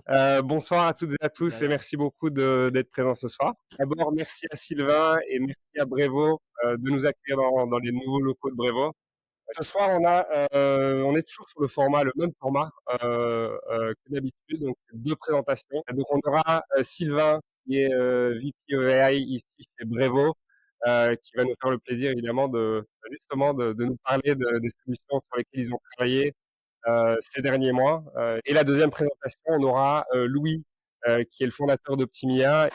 Bonsoir à toutes et à tous et merci beaucoup d'être présents ce soir. D'abord, merci à Sylvain et merci à Brevo de nous accueillir dans les nouveaux locaux de Brevo. Ce soir, on est toujours sur le même format que d'habitude, donc deux présentations. Donc, on aura Sylvain qui est VP AI ici chez Brevo, qui va nous faire le plaisir évidemment de nous parler des solutions sur lesquelles ils ont travaillé ces derniers mois. Et la deuxième présentation, on aura Louis, qui est le fondateur d'Optimia.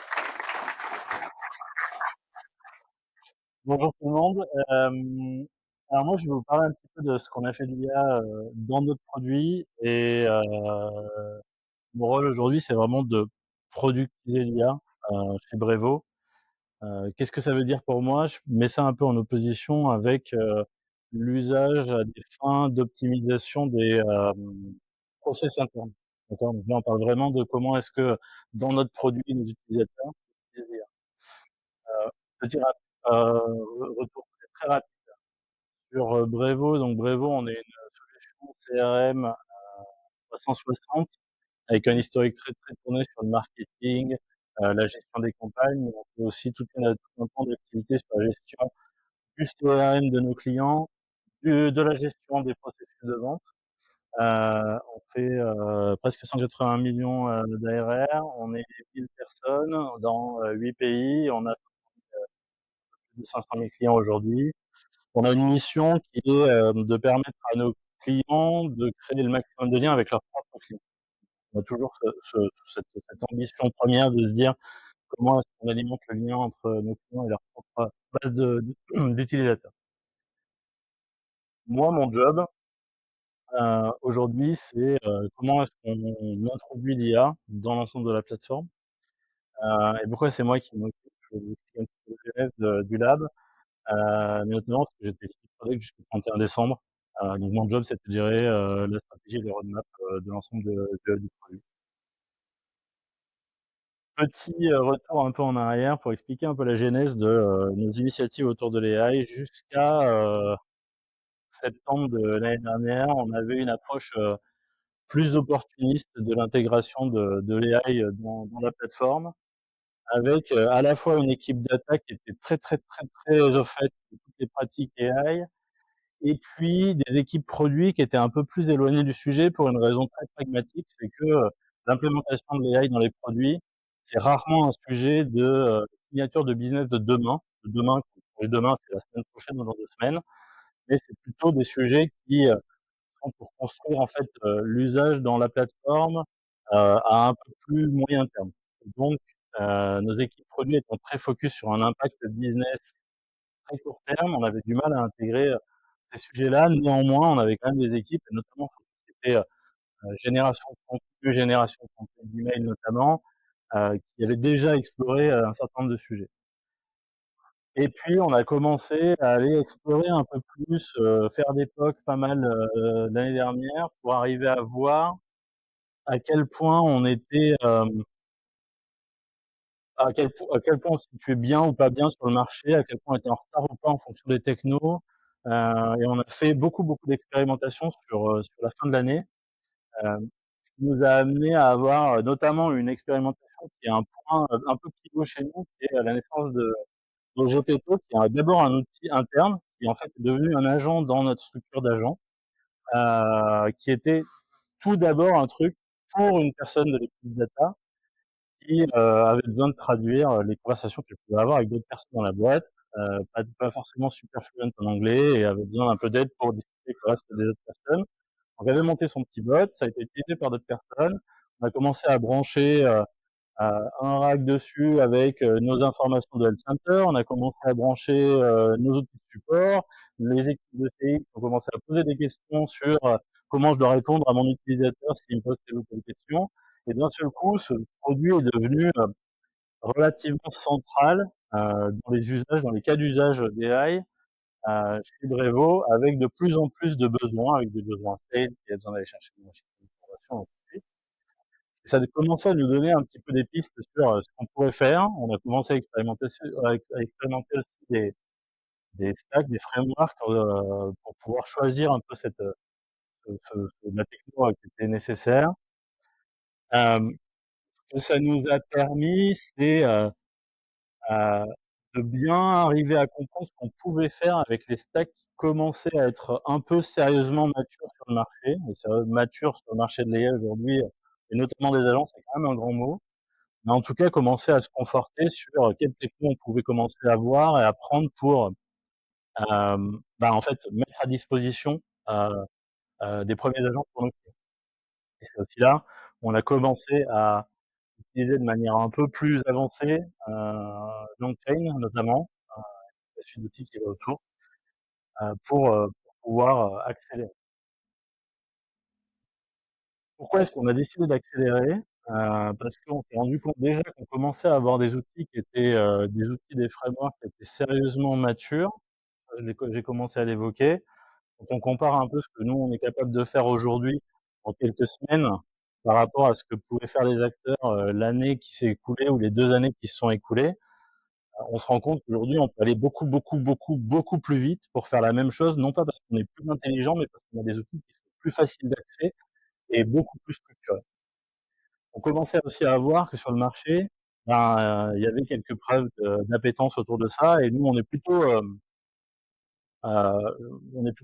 Bonjour tout le monde. Alors moi, je vais vous parler un petit peu de ce qu'on a fait de l'IA dans notre produit et mon rôle aujourd'hui, c'est vraiment de productiser l'IA chez Brevo. Qu'est-ce que ça veut dire pour moi? Je mets ça un peu en opposition avec l'usage à des fins d'optimisation des process internes. D'accord? Donc là, on parle vraiment de comment est-ce que dans notre produit, nos utilisateurs utilisent l'IA. Petit retour très rapide sur Brevo. Donc Brevo, on est une solution CRM 360 avec un historique très tourné sur le marketing, la gestion des campagnes, mais on fait aussi tout un pan d'activités sur la gestion du CRM de nos clients, de la gestion des processus de vente. On fait presque 180 millions d'ARR, on est 1000 personnes dans 8 pays, on a plus de 500 000 clients aujourd'hui. On a une mission qui est de permettre à nos clients de créer le maximum de liens avec leurs propres clients. On a toujours cette ambition première de se dire comment est-ce qu'on alimente le lien entre nos clients et leur propre base d'utilisateurs. Moi, mon job aujourd'hui, c'est comment est-ce qu'on introduit l'IA dans l'ensemble de la plateforme. Et pourquoi c'est moi qui m'occupe. Je vais vous expliquer un petit peu la genèse du lab. Mais notamment parce que j'étais Chief Product jusqu'au 31 décembre. Donc mon job, c'était de gérer la stratégie et les roadmaps de l'ensemble du produit. Petit retour un peu en arrière pour expliquer un peu la genèse de nos initiatives autour de l'AI. Jusqu'à septembre de l'année dernière, on avait une approche plus opportuniste de l'intégration de l'AI dans la plateforme, avec à la fois une équipe data qui était très au fait de toutes les pratiques AI, et puis des équipes produits qui étaient un peu plus éloignées du sujet pour une raison très pragmatique, c'est que l'implémentation de l'AI dans les produits, c'est rarement un sujet de signature de business de demain. De demain, et demain, c'est la semaine prochaine ou dans 2 semaines, mais c'est plutôt des sujets qui sont pour construire en fait l'usage dans la plateforme à un peu plus moyen terme. Donc, nos équipes produits étant très focus sur un impact business très court terme, on avait du mal à intégrer ces sujets-là. Néanmoins, on avait quand même des équipes, et notamment sur tout ce qui était génération de contenu d'email notamment, qui avaient déjà exploré un certain nombre de sujets. Et puis, on a commencé à aller explorer un peu plus, faire des POC pas mal l'année dernière pour arriver à voir à quel point on était, à quel point on se situait bien ou pas bien sur le marché, à quel point on était en retard ou pas en fonction des technos. Et on a fait beaucoup d'expérimentations sur la fin de l'année, ce qui nous a amené à avoir notamment une expérimentation qui est un point un peu pivot chez nous, qui est la naissance de GPTO, qui est d'abord un outil interne, qui en fait est devenu un agent dans notre structure d'agents, qui était tout d'abord un truc pour une personne de l'équipe data qui avait besoin de traduire les conversations qu'elle pouvait avoir avec d'autres personnes dans la boîte, pas forcément super fluent en anglais, et avait besoin d'un peu d'aide pour discuter avec le reste des autres personnes. Donc, elle avait monté son petit bot, ça a été utilisé par d'autres personnes. On a commencé à brancher un rack dessus avec nos informations de Health Center. On a commencé à brancher nos outils de support. Les équipes de CX ont commencé à poser des questions sur comment je dois répondre à mon utilisateur s'il me pose telle ou telle question. Et d'un seul coup, ce produit est devenu relativement central dans les usages, dans les cas d'usage d'AI chez Brevo, avec de plus en plus de besoins, avec des besoins sales qui a besoin d'aller chercher des machines d'information, ainsi de suite. Et ça a commencé à nous donner un petit peu des pistes sur ce qu'on pourrait faire. On a commencé à expérimenter aussi des stacks, des frameworks pour pouvoir choisir un peu la techno qui était nécessaire. que ça nous a permis, c'est de bien arriver à comprendre ce qu'on pouvait faire avec les stacks qui commençaient à être un peu sérieusement matures sur le marché. Et mature sur le marché de l'AI aujourd'hui, et notamment des agences, c'est quand même un grand mot. Mais en tout cas, commencer à se conforter sur quelles technos on pouvait commencer à voir et à prendre pour, en fait, mettre à disposition des premiers agents pour nos clients. Et c'est aussi là où on a commencé à utiliser de manière un peu plus avancée LangChain notamment, la suite d'outils qui va autour, pour pouvoir accélérer. Pourquoi est-ce qu'on a décidé d'accélérer? Parce qu'on s'est rendu compte déjà qu'on commençait à avoir des outils qui étaient des outils, des frameworks qui étaient sérieusement matures. J'ai commencé à l'évoquer. Quand on compare un peu ce que nous, on est capable de faire aujourd'hui en quelques semaines par rapport à ce que pouvaient faire les acteurs l'année qui s'est écoulée ou les 2 années qui se sont écoulées, on se rend compte qu'aujourd'hui, on peut aller beaucoup, beaucoup, beaucoup, beaucoup plus vite pour faire la même chose, non pas parce qu'on est plus intelligent, mais parce qu'on a des outils qui sont plus faciles d'accès et beaucoup plus structurés. On commençait aussi à voir que sur le marché, il y avait quelques preuves d'appétence autour de ça et nous, on est plutôt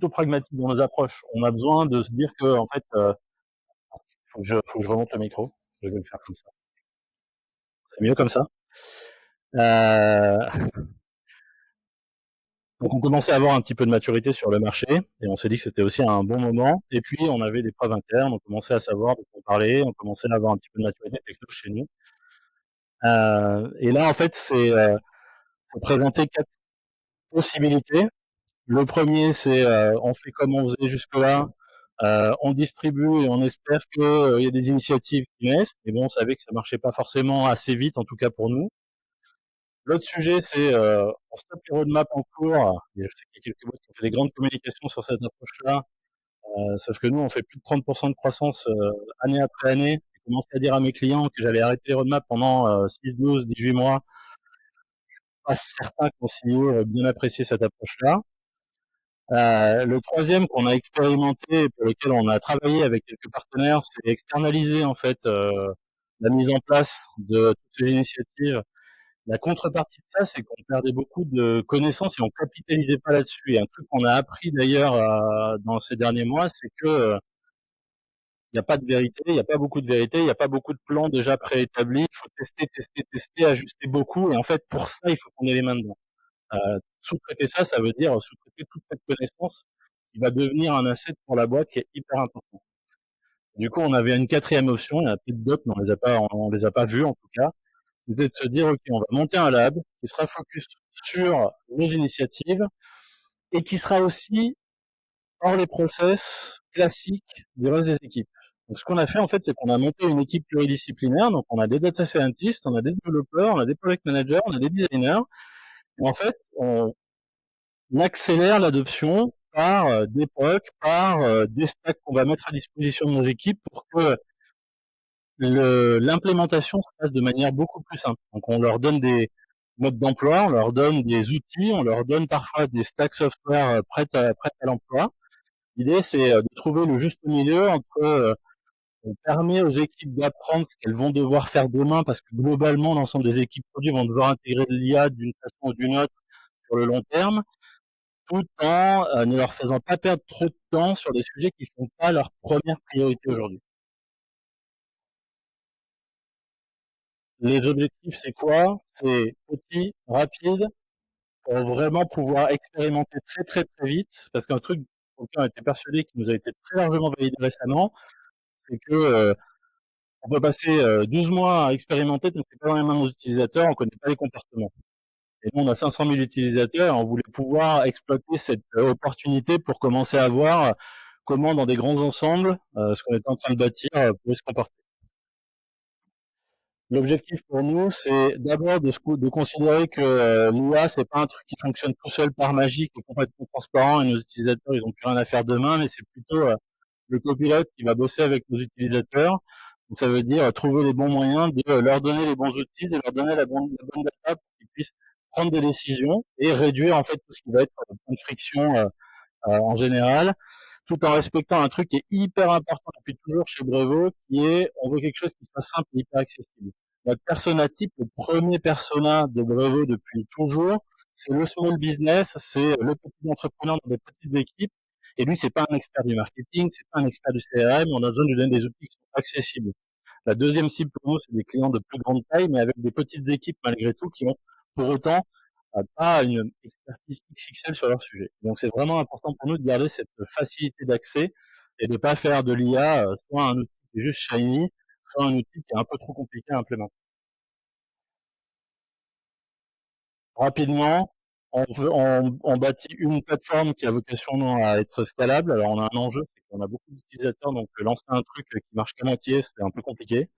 pragmatique dans nos approches. On a besoin de se dire que, en fait, faut que je remonte le micro. Je vais le faire comme ça. C'est mieux comme ça. Donc on commençait à avoir un petit peu de maturité sur le marché et on s'est dit que c'était aussi un bon moment. Et puis on avait des preuves internes, on commençait à savoir de quoi on parlait, on commençait à avoir un petit peu de maturité techno chez nous. Et là en fait c'est présenter 4 possibilités. Le premier c'est on fait comme on faisait jusque-là, on distribue et on espère qu'il y a des initiatives qui naissent. Mais bon, on savait que ça marchait pas forcément assez vite, en tout cas pour nous. L'autre sujet, c'est on stoppe les roadmaps en cours. Et je sais qu'il y a quelques boîtes qui ont fait des grandes communications sur cette approche-là. Sauf que nous, on fait plus de 30% de croissance année après année. J'ai commencé à dire à mes clients que j'allais arrêter les roadmaps pendant 6, 12, 18 mois. Pas certain que mon CEO ait bien apprécié cette approche-là. Le troisième qu'on a expérimenté et pour lequel on a travaillé avec quelques partenaires, c'est externaliser en fait la mise en place de toutes ces initiatives. La contrepartie de ça, c'est qu'on perdait beaucoup de connaissances et on capitalisait pas là-dessus. Et un truc qu'on a appris d'ailleurs dans ces derniers mois, c'est que il n'y a pas de vérité, il n'y a pas beaucoup de vérité, il n'y a pas beaucoup de plans déjà préétablis. Il faut tester, tester, tester, ajuster beaucoup. Et en fait, pour ça, il faut qu'on ait les mains dedans. Sous-traiter ça, ça veut dire sous-traiter toute cette connaissance qui va devenir un asset pour la boîte qui est hyper important. Du coup, on avait une quatrième option, il y en a peut-être d'autres, mais on les a pas vues en tout cas. C'était de se dire, OK, on va monter un lab qui sera focus sur les initiatives et qui sera aussi hors les process classiques du reste des équipes. Donc, ce qu'on a fait, en fait, c'est qu'on a monté une équipe pluridisciplinaire. Donc, on a des data scientists, on a des développeurs, on a des project managers, on a des designers. Et en fait, on accélère l'adoption par des POC, par des stacks qu'on va mettre à disposition de nos équipes pour que l'implémentation se fasse de manière beaucoup plus simple. Donc on leur donne des modes d'emploi, on leur donne des outils, on leur donne parfois des stacks software prêts à l'emploi. L'idée c'est de trouver le juste milieu entre on permet aux équipes d'apprendre ce qu'elles vont devoir faire demain parce que globalement l'ensemble des équipes produits vont devoir intégrer de l'IA d'une façon ou d'une autre sur le long terme, tout en ne leur faisant pas perdre trop de temps sur des sujets qui ne sont pas leur première priorité aujourd'hui. Les objectifs, c'est quoi? C'est petit, rapide, pour vraiment pouvoir expérimenter très, très, très vite. Parce qu'un truc pour lequel on était persuadé, qui nous a été très largement validé récemment, c'est que on peut passer 12 mois à expérimenter tant que c'est pas dans les mains de nos utilisateurs, on connaît pas les comportements. Et nous, on a 500 000 utilisateurs et on voulait pouvoir exploiter cette opportunité pour commencer à voir comment, dans des grands ensembles, ce qu'on était en train de bâtir pouvait se comporter. L'objectif pour nous, c'est d'abord de considérer que l'IA, c'est pas un truc qui fonctionne tout seul par magie, qui est complètement transparent et nos utilisateurs, ils ont plus rien à faire demain, mais c'est plutôt le copilote qui va bosser avec nos utilisateurs. Donc ça veut dire trouver les bons moyens de leur donner les bons outils, de leur donner la bonne data pour qu'ils puissent prendre des décisions et réduire en fait tout ce qui va être point de friction en général. tout en respectant un truc qui est hyper important depuis toujours chez Brevo, qui est, on veut quelque chose qui soit simple et hyper accessible. Notre persona type, le premier persona de Brevo depuis toujours, c'est le small business, c'est le petit entrepreneur dans des petites équipes. Et lui, c'est pas un expert du marketing, c'est pas un expert du CRM, on a besoin de lui donner des outils qui sont accessibles. La deuxième cible pour nous, c'est des clients de plus grande taille, mais avec des petites équipes malgré tout, qui ont pour autant pas une expertise XXL sur leur sujet. Donc c'est vraiment important pour nous de garder cette facilité d'accès et de pas faire de l'IA soit un outil qui est juste shiny, soit un outil qui est un peu trop compliqué à implémenter. Rapidement, on bâtit une plateforme qui a vocation à être scalable. Alors on a un enjeu, c'est qu'on a beaucoup d'utilisateurs, donc lancer un truc qui marche qu'à moitié, c'est un peu compliqué.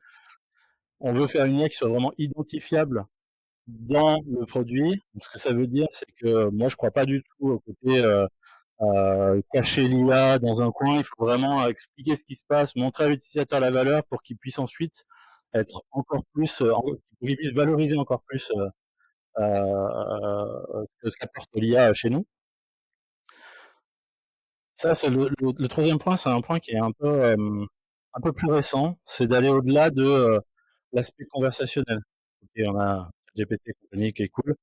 On veut faire une IA qui soit vraiment identifiable dans le produit. Donc, ce que ça veut dire, c'est que moi, je crois pas du tout au côté cacher l'IA dans un coin. Il faut vraiment expliquer ce qui se passe, montrer à l'utilisateur la valeur pour qu'il puisse ensuite être encore plus, qu'il puisse valoriser encore plus ce qu'apporte l'IA chez nous. Ça, c'est le troisième point, c'est un point qui est un peu plus récent, c'est d'aller au-delà de l'aspect conversationnel. Ok, on a GPT compagnie qui est cool.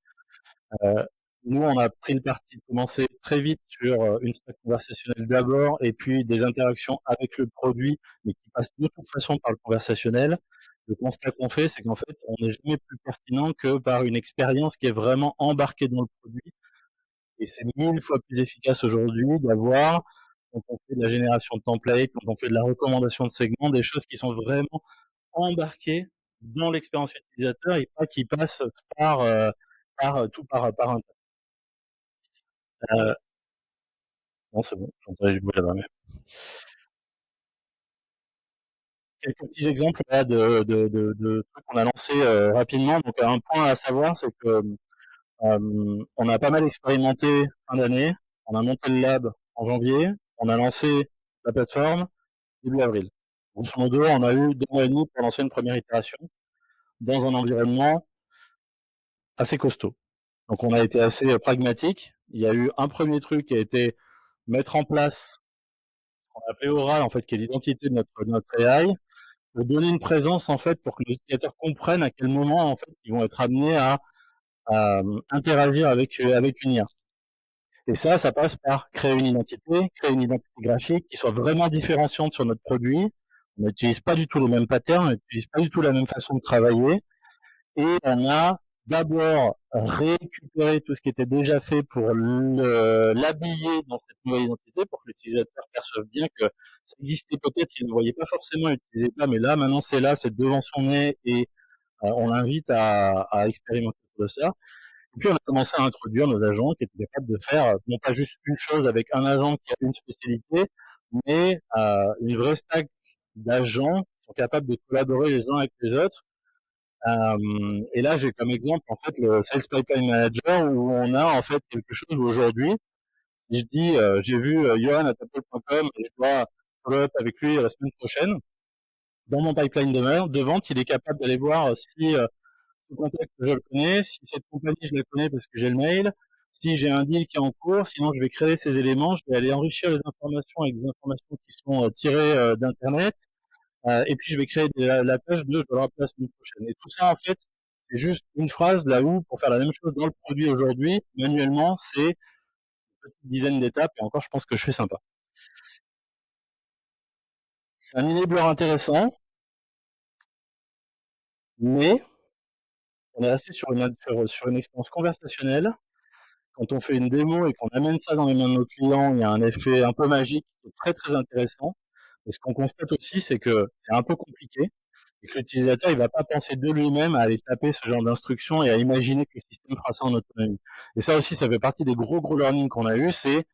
Nous, on a pris le parti de commencer très vite sur une stack conversationnelle d'abord, et puis des interactions avec le produit, mais qui passent de toute façon par le conversationnel. Le constat qu'on fait, c'est qu'en fait, on n'est jamais plus pertinent que par une expérience qui est vraiment embarquée dans le produit. Et c'est 1000 fois plus efficace aujourd'hui d'avoir, quand on fait de la génération de templates, quand on fait de la recommandation de segments, des choses qui sont vraiment embarquées dans l'expérience utilisateur et pas qui passent par, par un. Euh, non, c'est bon, j'entendais du bruit là-bas. Mais... Quelques petits exemples là, de trucs qu'on a lancés rapidement. Donc, un point à savoir, c'est que on a pas mal expérimenté fin d'année. On a monté le lab en janvier. On a lancé la plateforme début avril. Grosso modo, on a eu 2 mois et demi pour lancer une première itération dans un environnement assez costaud. Donc, on a été assez pragmatique. Il y a eu un premier truc qui a été mettre en place ce qu'on a appelé Oral, en fait, qui est l'identité de notre AI, pour donner une présence, en fait, pour que les utilisateurs comprennent à quel moment, en fait, ils vont être amenés à interagir avec une IA. Et ça passe par créer une identité graphique qui soit vraiment différenciante sur notre produit. On n'utilise pas du tout les mêmes patterns, on n'utilise pas du tout la même façon de travailler. Et on a d'abord récupéré tout ce qui était déjà fait pour l'habiller dans cette nouvelle identité, pour que l'utilisateur perçoive bien que ça existait peut-être, il ne voyait pas forcément, il n'utilisait pas, mais là, maintenant, c'est là, c'est devant son nez, et on l'invite à expérimenter de ça. Et puis, on a commencé à introduire nos agents qui étaient capables de faire non pas juste une chose avec un agent qui a une spécialité, mais une vraie stack d'agents qui sont capables de collaborer les uns avec les autres. Et là, j'ai comme exemple en fait le Sales Pipeline Manager, où on a en fait quelque chose où aujourd'hui, si je dis j'ai vu Johan à Apple.com et je dois follow up avec lui la semaine prochaine, dans mon pipeline de vente, il est capable d'aller voir si ce contact je le connais, si cette compagnie je la connais parce que j'ai le mail, si j'ai un deal qui est en cours, sinon je vais créer ces éléments, je vais aller enrichir les informations avec des informations qui sont tirées d'internet, et puis je vais créer la page de je dois le rappeler la semaine prochaine. Et tout ça, en fait, c'est juste une phrase là où, pour faire la même chose dans le produit aujourd'hui, manuellement, c'est une petite dizaine d'étapes, et encore, je pense que je suis sympa. C'est un enabler intéressant, mais on est resté sur une expérience conversationnelle. Quand on fait une démo et qu'on amène ça dans les mains de nos clients, il y a un effet un peu magique qui est très très intéressant. Et ce qu'on constate aussi, c'est que c'est un peu compliqué et que l'utilisateur, il va pas penser de lui-même à aller taper ce genre d'instructions et à imaginer que le système fera ça en autonomie. Et ça aussi, ça fait partie des gros learnings qu'on a eu, c'est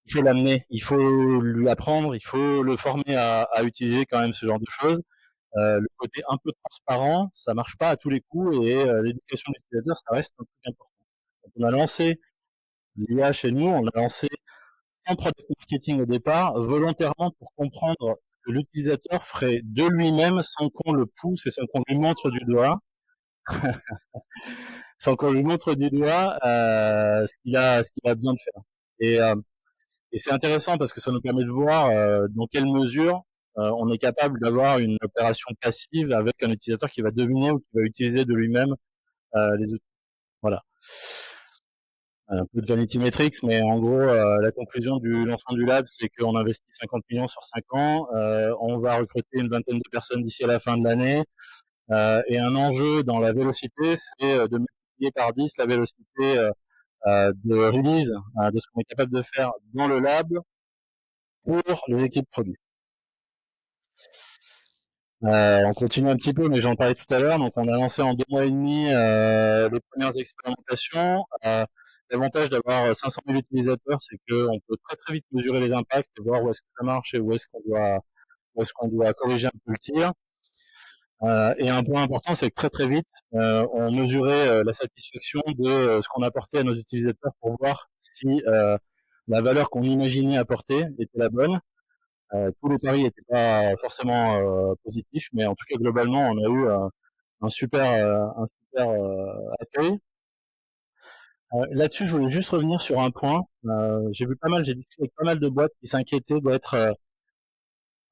il faut l'amener, il faut lui apprendre, il faut le former à utiliser quand même ce genre de choses. Le côté un peu transparent, ça marche pas à tous les coups, et l'éducation de l'utilisateur, ça reste un truc important. Donc, on a lancé l'IA chez nous, on a lancé sans product marketing au départ, volontairement pour comprendre que l'utilisateur ferait de lui-même sans qu'on le pousse et sans qu'on lui montre du doigt, ce qu'il a besoin de faire. Et, Et c'est intéressant parce que ça nous permet de voir dans quelle mesure on est capable d'avoir une opération passive avec un utilisateur qui va deviner ou qui va utiliser de lui-même les outils. Voilà. Un peu de vanity metrics, mais en gros, la conclusion du lancement du lab, c'est qu'on investit 50 millions sur 5 ans. On va recruter une vingtaine de personnes d'ici à la fin de l'année. Et un enjeu dans la vélocité, c'est de multiplier par 10 la vélocité de release de ce qu'on est capable de faire dans le lab pour les équipes produits. On continue un petit peu, mais j'en parlais tout à l'heure. Donc, on a lancé en 2 mois et demi les premières expérimentations. L'avantage d'avoir 500 000 utilisateurs, c'est qu'on peut très très vite mesurer les impacts et voir où est-ce que ça marche et où est-ce qu'on doit corriger un peu le tir. Et un point important, c'est que très très vite, on mesurait la satisfaction de ce qu'on apportait à nos utilisateurs pour voir si la valeur qu'on imaginait apporter était la bonne. Tous les paris n'étaient pas forcément positifs, mais en tout cas globalement, on a eu un super accueil. Là-dessus, je voulais juste revenir sur un point. J'ai discuté avec pas mal de boîtes qui s'inquiétaient d'être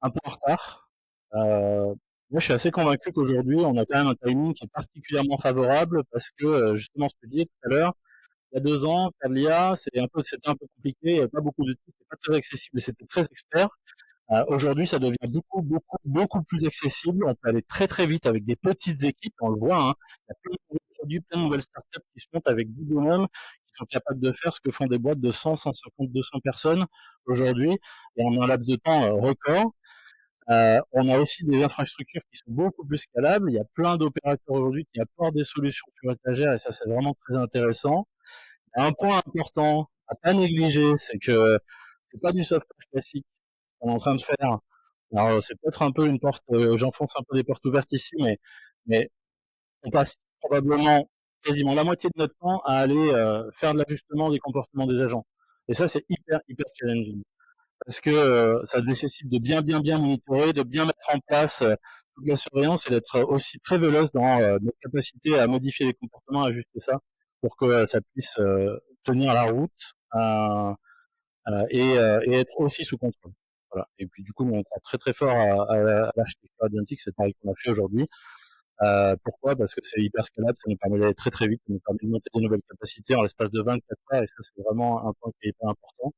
un peu en retard. Moi, je suis assez convaincu qu'aujourd'hui, on a quand même un timing qui est particulièrement favorable parce que, justement, ce que je disais tout à l'heure, il y a 2 ans, faire de l'IA, c'était un peu compliqué, il n'y avait pas beaucoup d'outils, c'était pas très accessible et c'était très expert. Aujourd'hui, ça devient beaucoup, beaucoup, beaucoup plus accessible. On peut aller très, très vite avec des petites équipes, on le voit, hein. Il y a plein de nouveaux produits, plein de nouvelles startups qui se montent avec 10 bonhommes qui sont capables de faire ce que font des boîtes de 100, 150, 200 personnes aujourd'hui et en un laps de temps record. On a aussi des infrastructures qui sont beaucoup plus scalables. Il y a plein d'opérateurs aujourd'hui qui apportent des solutions sur étagère et ça, c'est vraiment très intéressant. Un point important à pas négliger, c'est que c'est pas du software classique qu'on est en train de faire. Alors, c'est peut-être un peu une porte, j'enfonce un peu des portes ouvertes ici, mais on passe probablement quasiment la moitié de notre temps à aller faire de l'ajustement des comportements des agents. Et ça, c'est hyper, hyper challenging parce que ça nécessite de bien monitorer, de bien mettre en place toute la surveillance et d'être aussi très veloce dans notre capacité à modifier les comportements, à ajuster ça pour que ça puisse tenir la route et être aussi sous contrôle. Voilà. Et puis du coup, on croit très très fort à l'architecture Agentic, c'est pareil qu'on a fait aujourd'hui. Pourquoi? Parce que c'est hyper scalable, ça nous permet d'aller très très vite, ça nous permet de monter des nouvelles capacités en l'espace de 24 heures, et ça c'est vraiment un point qui est hyper important.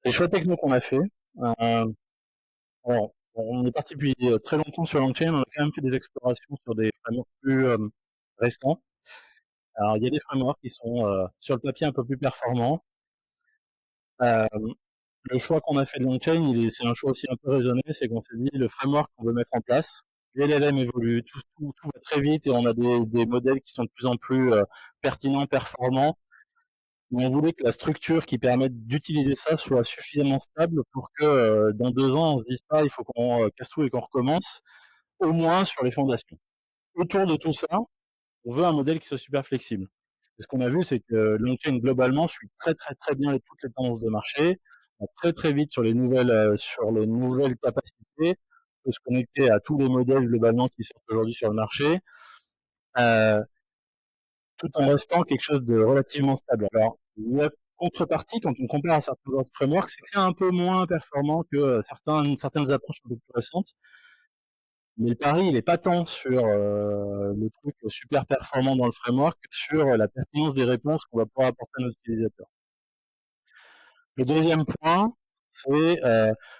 Les choix techno qu'on a fait, alors, on est parti depuis très longtemps sur l'on-chain, on a quand même fait des explorations sur des frameworks plus récents. Alors, il y a des frameworks qui sont sur le papier un peu plus performants. Le choix qu'on a fait de l'on-chain, c'est un choix aussi un peu raisonné, c'est qu'on s'est dit le framework qu'on veut mettre en place, les LLM évoluent, tout va très vite et on a des modèles qui sont de plus en plus pertinents, performants. Mais on voulait que la structure qui permette d'utiliser ça soit suffisamment stable pour que dans 2 ans, on se dise pas il faut qu'on casse tout et qu'on recommence, au moins sur les fondations. Autour de tout ça, on veut un modèle qui soit super flexible. Et ce qu'on a vu, c'est que l'on-chain globalement suit très très très bien toutes les tendances de marché, va très très vite sur les nouvelles capacités, peut se connecter à tous les modèles globalement qui sortent aujourd'hui sur le marché, euh, tout en restant quelque chose de relativement stable. Alors, la contrepartie, quand on compare à certains autres frameworks, c'est que c'est un peu moins performant que certaines approches un peu plus récentes. Mais le pari, il est pas tant sur le truc super performant dans le framework que sur la pertinence des réponses qu'on va pouvoir apporter à nos utilisateurs. Le deuxième point, c'est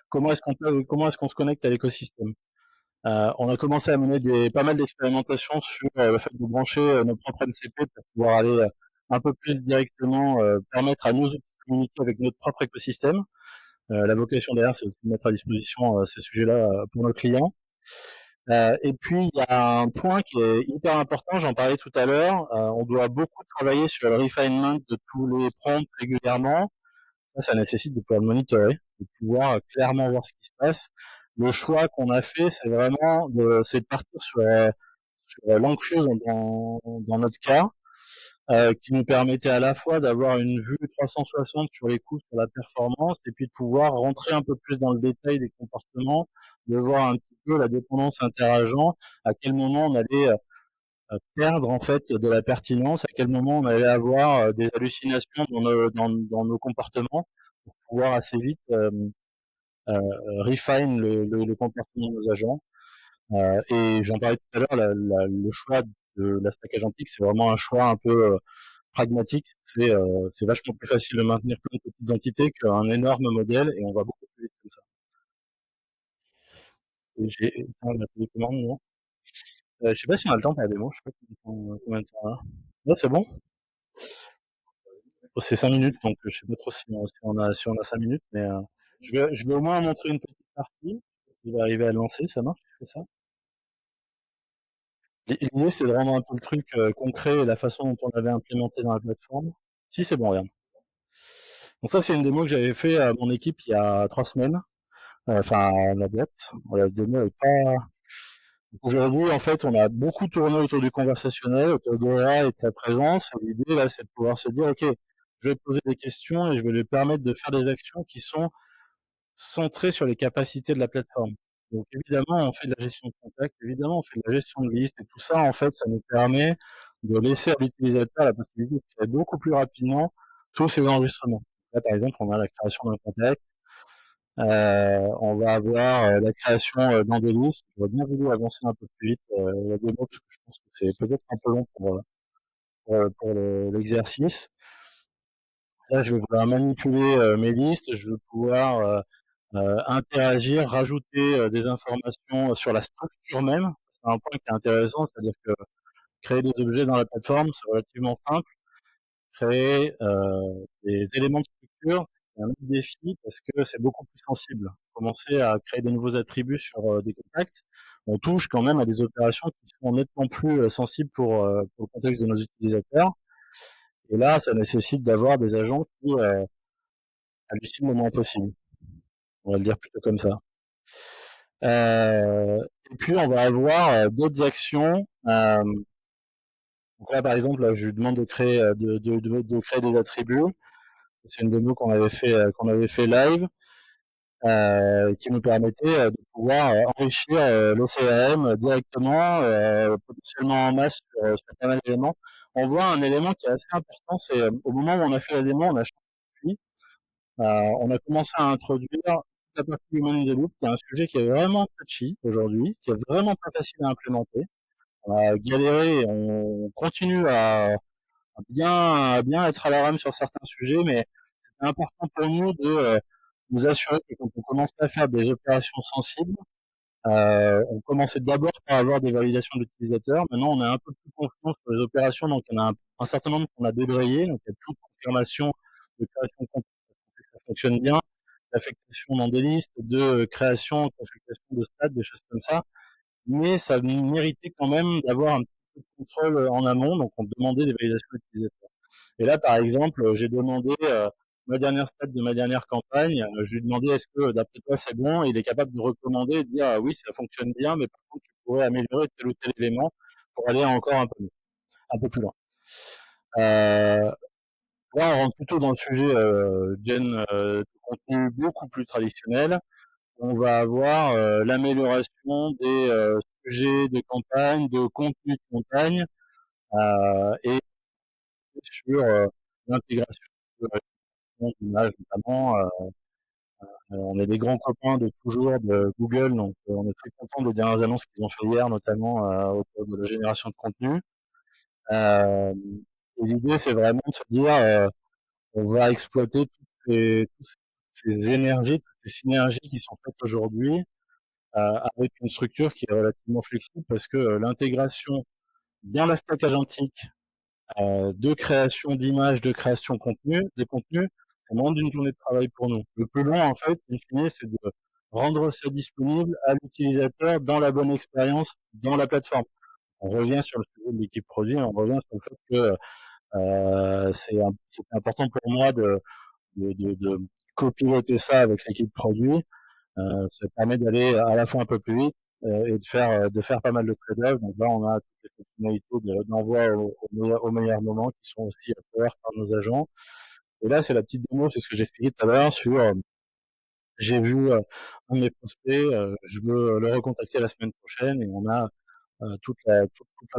comment est-ce qu'on se connecte à l'écosystème. On a commencé à mener pas mal d'expérimentations sur le fait de brancher notre propre MCP pour pouvoir aller un peu plus directement permettre à nos outils de communiquer avec notre propre écosystème. La vocation derrière, c'est aussi de mettre à disposition ces sujets-là pour nos clients. Et puis, il y a un point qui est hyper important, j'en parlais tout à l'heure, on doit beaucoup travailler sur le refinement de tous les prompts régulièrement. Ça nécessite de pouvoir le monitorer, de pouvoir clairement voir ce qui se passe. Le choix qu'on a fait, c'est de partir sur l'Anxious dans notre cas, qui nous permettait à la fois d'avoir une vue 360 sur les coûts, sur la performance, et puis de pouvoir rentrer un peu plus dans le détail des comportements, de voir un petit peu la dépendance interagent, à quel moment on allait perdre en fait de la pertinence, à quel moment on allait avoir des hallucinations dans nos comportements. pour pouvoir assez vite refine le comportement de nos agents. Et j'en parlais tout à l'heure, le choix de la stack agentique, c'est vraiment un choix un peu pragmatique. C'est vachement plus facile de maintenir plein de petites entités qu'un énorme modèle, et on va beaucoup plus vite comme ça. Et j'ai éteint la télécommande, non? Je sais pas si on a le temps pour la démo, je sais pas combien de temps on a. Ouais, c'est bon? C'est 5 minutes, donc je sais pas trop si on a 5 minutes, mais je vais au moins montrer une petite partie. Je vais arriver à le lancer, ça marche? Je fais ça? L'idée, c'est de rendre un peu le truc concret et la façon dont on avait implémenté dans la plateforme. Si, c'est bon, regarde. Donc ça, c'est une démo que j'avais fait à mon équipe il y a 3 semaines. Enfin, la boîte. La démo est pas... Aujourd'hui, en fait, on a beaucoup tourné autour du conversationnel, autour d'Aura et de sa présence. Et l'idée, là, c'est de pouvoir se dire, OK, je vais poser des questions et je vais lui permettre de faire des actions qui sont centrées sur les capacités de la plateforme. Donc, évidemment, on fait de la gestion de contact, évidemment, on fait de la gestion de liste, et tout ça, en fait, ça nous permet de laisser à l'utilisateur la possibilité de faire beaucoup plus rapidement tous ces enregistrements. Là, par exemple, on a la création d'un contact, on va avoir la création d'un des listes. J'aurais bien voulu avancer un peu plus vite la démo, parce que je pense que c'est peut-être un peu long pour l'exercice. Là, je vais vouloir manipuler mes listes, je vais pouvoir interagir, rajouter des informations sur la structure même. C'est un point qui est intéressant, c'est-à-dire que créer des objets dans la plateforme, c'est relativement simple. Créer des éléments de structure, c'est un autre défi parce que c'est beaucoup plus sensible. Commencer à créer de nouveaux attributs sur des contacts, on touche quand même à des opérations qui sont nettement plus sensibles pour le contexte de nos utilisateurs. Et là, ça nécessite d'avoir des agents qui hallucinent le moins possible. On va le dire plutôt comme ça. Et puis on va avoir d'autres actions. Donc là, par exemple, là, je lui demande de créer, de créer des attributs. C'est une démo qu'on avait fait live, qui nous permettait de pouvoir enrichir l'OCRM directement, potentiellement en masse sur pas mal d'éléments. On voit un élément qui est assez important, c'est au moment où on a fait la démo, on a changé de suivi. On a commencé à introduire toute la partie Human in the Loop, qui est un sujet qui est vraiment touchy aujourd'hui, qui est vraiment pas facile à implémenter. On a galéré, on continue à bien être à la rame sur certains sujets, mais c'est important pour nous de nous assurer que quand on commence à faire des opérations sensibles, on commençait d'abord par avoir des validations d'utilisateurs. Maintenant, on a un peu plus confiance sur les opérations, donc il y en a un certain nombre qu'on a débrayé, donc il y a plus de confirmation de création de contenu, ça fonctionne bien, d'affectation dans des listes, de création, consultation de stats, des choses comme ça. Mais ça méritait quand même d'avoir un petit peu de contrôle en amont, donc on demandait des validations utilisateurs. Et là, par exemple, j'ai demandé ma dernière stat de ma dernière campagne. Je lui ai demandé est-ce que d'après toi c'est bon, et il est capable de recommander et de dire oui, ça fonctionne bien, mais par contre tu pourrais améliorer tel ou tel élément pour aller encore un peu plus loin. Là, on rentre plutôt dans le sujet gen de contenu beaucoup plus traditionnel. On va avoir l'amélioration des sujets de campagne, de contenu de campagne, et sur l'intégration d'images notamment. On est des grands copains de toujours de Google, donc on est très content des dernières annonces qu'ils ont fait hier, notamment autour de la génération de contenu. Euh, et l'idée, c'est vraiment de se dire, on va exploiter toutes ces énergies, toutes ces synergies qui sont faites aujourd'hui, avec une structure qui est relativement flexible, parce que l'intégration dans la stack agentique de création d'images, de création de contenu, des contenus, ça demande une journée de travail pour nous. Le plus long, en fait, in fine, c'est de rendre ça disponible à l'utilisateur dans la bonne expérience, dans la plateforme. On revient sur le sujet de l'équipe produit, on revient sur le fait que c'est important pour moi de copiloter ça avec l'équipe produit. Ça permet d'aller à la fois un peu plus vite et de faire pas mal de trade-off. Donc là, on a toutes les fonctionnalités d'envoi au meilleur moment qui sont aussi à pouvoir par nos agents. Et là, c'est la petite démo, c'est ce que j'expliquais tout à l'heure sur j'ai vu un de mes prospects, je veux le recontacter la semaine prochaine, et on a toute la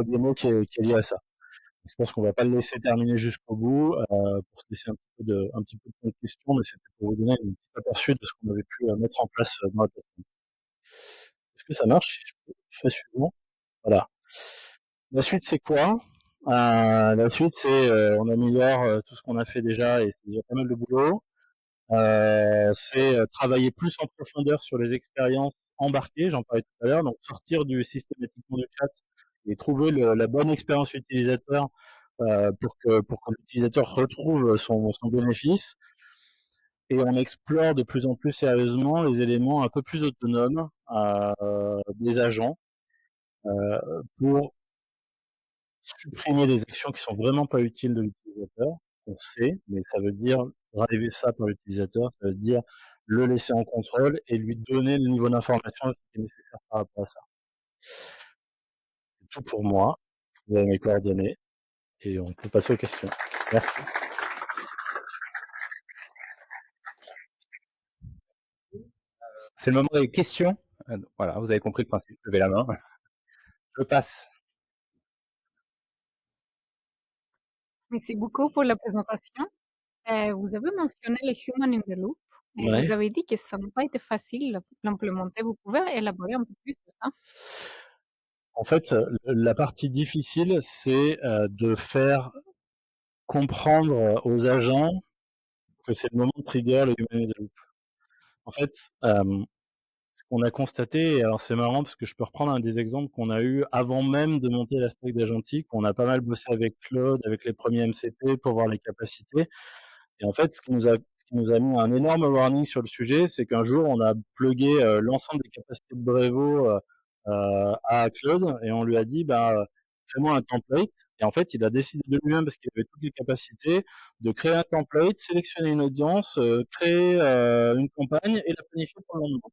démo qui est liée à ça. Je pense qu'on va pas le laisser terminer jusqu'au bout, pour se laisser un petit peu de temps de questions, mais c'était pour vous donner une petite aperçu de ce qu'on avait pu mettre en place dans la plateforme. Est-ce que ça marche si je fais suivant? Voilà. La suite, c'est quoi? La suite, c'est on améliore tout ce qu'on a fait déjà et c'est déjà pas mal de boulot. C'est travailler plus en profondeur sur les expériences embarquées, j'en parlais tout à l'heure, donc sortir du systématiquement du chat et trouver la bonne expérience utilisateur pour que l'utilisateur retrouve son bénéfice. Et on explore de plus en plus sérieusement les éléments un peu plus autonomes des agents pour supprimer les actions qui sont vraiment pas utiles de l'utilisateur. On sait, mais ça veut dire driver ça par l'utilisateur, ça veut dire le laisser en contrôle et lui donner le niveau d'information qui est nécessaire par rapport à ça. C'est tout pour moi. Vous avez mes coordonnées et on peut passer aux questions. Merci. C'est le moment des questions. Voilà, vous avez compris le principe. Levez la main. Je passe. Merci beaucoup pour la présentation. Vous avez mentionné le Human in the Loop et Ouais. vous avez dit que ça n'a pas été facile d'implémenter. Vous pouvez élaborer un peu plus sur ça? En fait, la partie difficile, c'est de faire comprendre aux agents que c'est le moment de trigger le Human in the Loop. En fait, ce qu'on a constaté, et alors c'est marrant parce que je peux reprendre un des exemples qu'on a eu avant même de monter la stack d'Agentic. On a pas mal bossé avec Claude, avec les premiers MCP pour voir les capacités. Et en fait, ce qui nous a mis un énorme warning sur le sujet, c'est qu'un jour, on a plugué l'ensemble des capacités de Brevo à Claude et on lui a dit, bah, fais-moi un template. Et en fait, il a décidé de lui-même, parce qu'il avait toutes les capacités, de créer un template, sélectionner une audience, créer une campagne et la planifier pour le lendemain.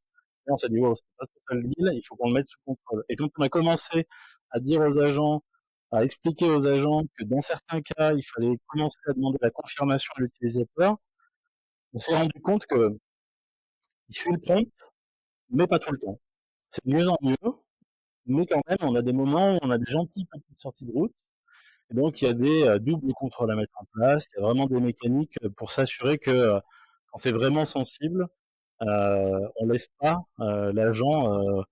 Et on s'est dit, wow, c'est pas ça le deal, il faut qu'on le mette sous contrôle. Et quand on a commencé à dire aux agents, à expliquer aux agents que dans certains cas, il fallait commencer à demander la confirmation à l'utilisateur, on s'est rendu compte que il suit le prompt, mais pas tout le temps. C'est de mieux en mieux, mais quand même, on a des moments où on a des gentilles petites sorties de route. Et donc, il y a des doubles contrôles à mettre en place. Il y a vraiment des mécaniques pour s'assurer que quand c'est vraiment sensible, on laisse pas l'agent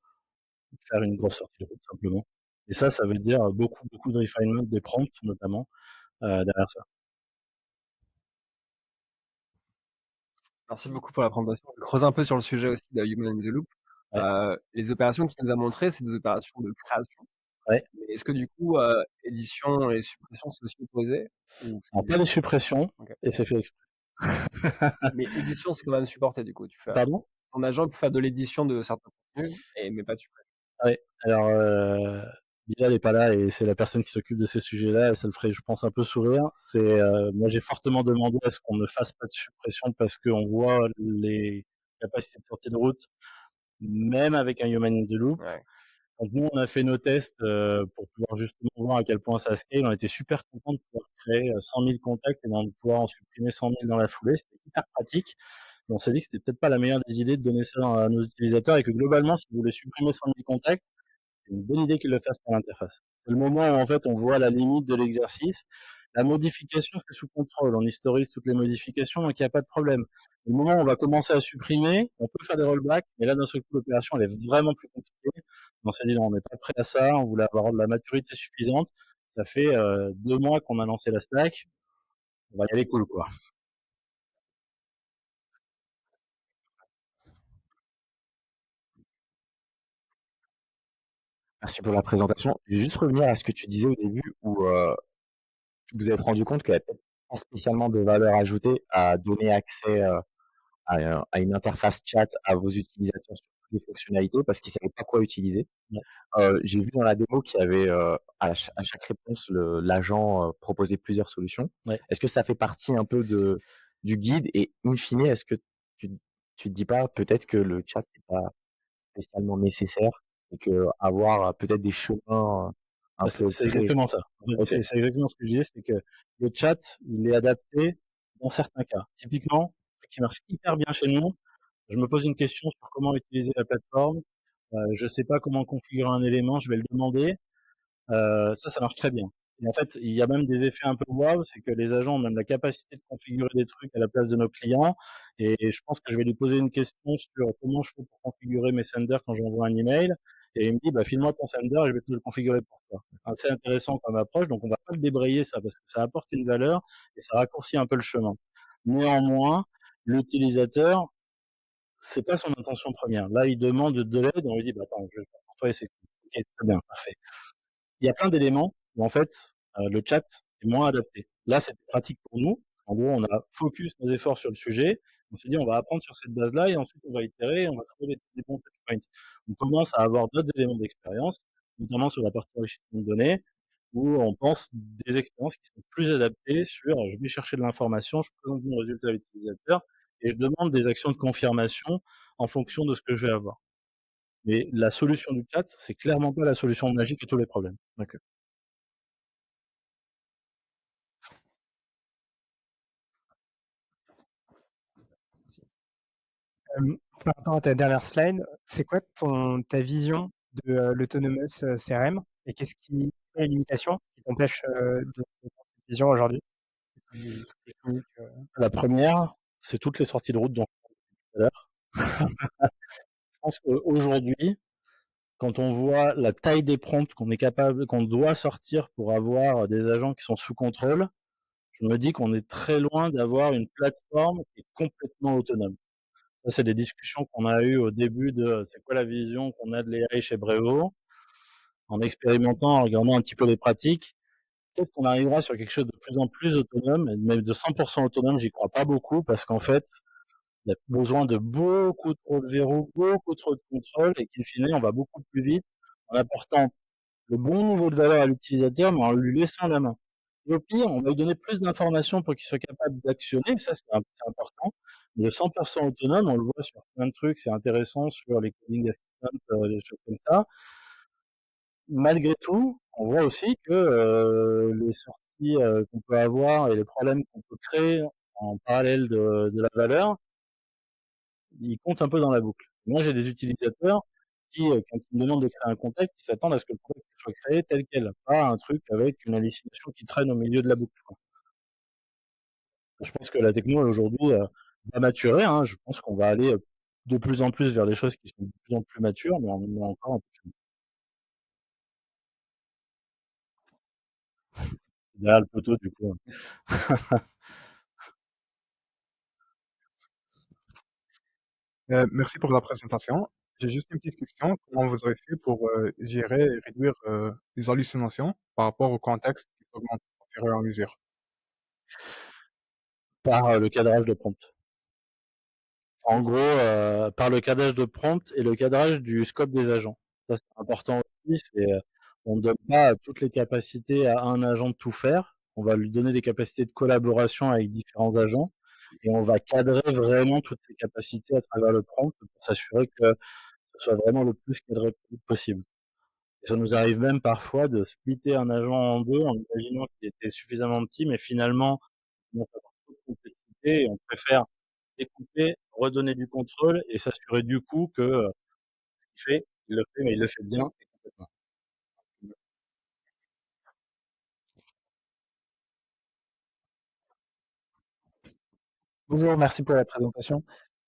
faire une grosse sortie de route simplement. Et ça veut dire beaucoup, beaucoup de refinement des prompts notamment derrière ça. Merci beaucoup pour la présentation. Je creuse un peu sur le sujet aussi de Human in the Loop. Ouais. Les opérations que tu nous as montrées, c'est des opérations de création. Ouais. Mais est-ce que du coup, édition et suppression sont aussi autorisées Alors, pas de suppression, okay. Et c'est fait exprès. Mais édition, c'est quand même supporté du coup. Pardon? Ton agent peut faire de l'édition de certains contenus, mais pas de suppression. Oui, alors déjà elle n'est pas là et c'est la personne qui s'occupe de ces sujets-là, et ça le ferait, je pense, un peu sourire. Moi j'ai fortement demandé à ce qu'on ne fasse pas de suppression parce qu'on voit les capacités de sortie de route, même avec un Human in the Loop. Ouais. Donc nous on a fait nos tests pour pouvoir justement voir à quel point ça scale. On était super contents de pouvoir créer 100 000 contacts et de pouvoir en supprimer 100 000 dans la foulée. C'était hyper pratique. Mais on s'est dit que c'était peut-être pas la meilleure des idées de donner ça à nos utilisateurs et que globalement, si vous voulez supprimer 100 000 contacts, c'est une bonne idée qu'ils le fassent par l'interface. C'est le moment où en fait on voit la limite de l'exercice. La modification, c'est sous contrôle. On historise toutes les modifications, donc il n'y a pas de problème. Le moment où on va commencer à supprimer, on peut faire des rollbacks, mais là d'un seul coup l'opération elle est vraiment plus compliquée. On s'est dit non, on n'est pas prêt à ça, on voulait avoir de la maturité suffisante. Ça fait 2 mois qu'on a lancé la stack. On va y aller cool quoi. Merci pour la présentation. Je vais juste revenir à ce que tu disais au début où vous vous êtes rendu compte qu'il n'y avait peut-être pas spécialement de valeur ajoutée à donner accès à une interface chat à vos utilisateurs sur toutes les fonctionnalités parce qu'ils ne savaient pas quoi utiliser. Ouais. J'ai vu dans la démo qu'il y avait à chaque réponse, l'agent proposait plusieurs solutions. Ouais. Est-ce que ça fait partie un peu du guide et in fine, est-ce que tu te dis pas peut-être que le chat n'est pas spécialement nécessaire et que avoir peut-être des chemins un peu C'est exactement ça. En fait, OK. c'est exactement ce que je disais, c'est que le chat, il est adapté dans certains cas. Typiquement, ce qui marche hyper bien chez nous, je me pose une question sur comment utiliser la plateforme, je sais pas comment configurer un élément, je vais le demander, ça marche très bien. Et en fait, il y a même des effets un peu waouh, c'est que les agents ont même la capacité de configurer des trucs à la place de nos clients. Et je pense que je vais lui poser une question sur comment je fais pour configurer mes senders quand j'envoie un email. Et il me dit, bah, file-moi ton sender et je vais te le configurer pour toi. Assez intéressant comme approche. Donc, on va pas le débrayer ça parce que ça apporte une valeur et ça raccourcit un peu le chemin. Néanmoins, l'utilisateur, c'est pas son intention première. Là, il demande de l'aide, on lui dit, bah, attends, je vais le faire pour toi et c'est cool. Ok, très bien, parfait. Il y a plein d'éléments où en fait, le chat est moins adapté. Là, c'était pratique pour nous. En gros, on a focus nos efforts sur le sujet. On s'est dit: «On va apprendre sur cette base-là et ensuite on va itérer et on va trouver les bons touch points». On commence à avoir d'autres éléments d'expérience, notamment sur la partie enrichissement de données, où on pense des expériences qui sont plus adaptées sur, je vais chercher de l'information, je présente mon résultat à l'utilisateur et je demande des actions de confirmation en fonction de ce que je vais avoir. Mais la solution du chat, c'est clairement pas la solution magique à tous les problèmes. D'accord. Par rapport à ta dernière slide, c'est quoi ta vision de, l'autonomous, CRM et qu'est-ce qui quelles sont les limitations qui t'empêchent, de prendre cette vision aujourd'hui? Des techniques, La première, c'est toutes les sorties de route dont on parlait tout à l'heure. Je pense qu'aujourd'hui, quand on voit la taille des prompts qu'on doit sortir pour avoir des agents qui sont sous contrôle, je me dis qu'on est très loin d'avoir une plateforme qui est complètement autonome. Ça, c'est des discussions qu'on a eues au début de c'est quoi la vision qu'on a de l'AI chez Brevo. En expérimentant, en regardant un petit peu les pratiques, peut-être qu'on arrivera sur quelque chose de plus en plus autonome, et même de 100% autonome, j'y crois pas beaucoup parce qu'en fait, il y a besoin de beaucoup trop de verrous, beaucoup trop de contrôle et qu'in fine, on va beaucoup plus vite en apportant le bon niveau de valeur à l'utilisateur, mais en lui laissant la main. Et au pire, on va lui donner plus d'informations pour qu'il soit capable d'actionner, ça c'est important. Mais le 100% autonome, on le voit sur plein de trucs, c'est intéressant sur les coding assistants, des choses comme ça. Malgré tout, on voit aussi que les sorties qu'on peut avoir et les problèmes qu'on peut créer en parallèle de la valeur, ils comptent un peu dans la boucle. Moi, j'ai des utilisateurs qui, quand ils me demandent de créer un contact, ils s'attendent à ce que le contact soit créé tel quel, pas un truc avec une hallucination qui traîne au milieu de la boucle, quoi. Je pense que la techno aujourd'hui va maturer, hein. Je pense qu'on va aller de plus en plus vers des choses qui sont de plus en plus matures, mais on en a encore un peu de chemin. Derrière le poteau, du coup. Merci pour la présentation. J'ai juste une petite question. Comment vous avez fait pour, gérer et réduire, les hallucinations par rapport au contexte qui augmente au fur et à mesure? Par le cadrage de prompt. En gros, par le cadrage de prompt et le cadrage du scope des agents. Ça, c'est important aussi, on ne donne pas toutes les capacités à un agent de tout faire. On va lui donner des capacités de collaboration avec différents agents et on va cadrer vraiment toutes ces capacités à travers le prompt pour s'assurer que ce soit vraiment le plus cadré possible. Et ça nous arrive même parfois de splitter un agent en deux en imaginant qu'il était suffisamment petit, mais finalement, on commence à avoir trop de complexité et on préfère découper, redonner du contrôle et s'assurer du coup que ce qu'il fait, il le fait, mais il le fait bien et complètement. Bonjour, merci pour la présentation.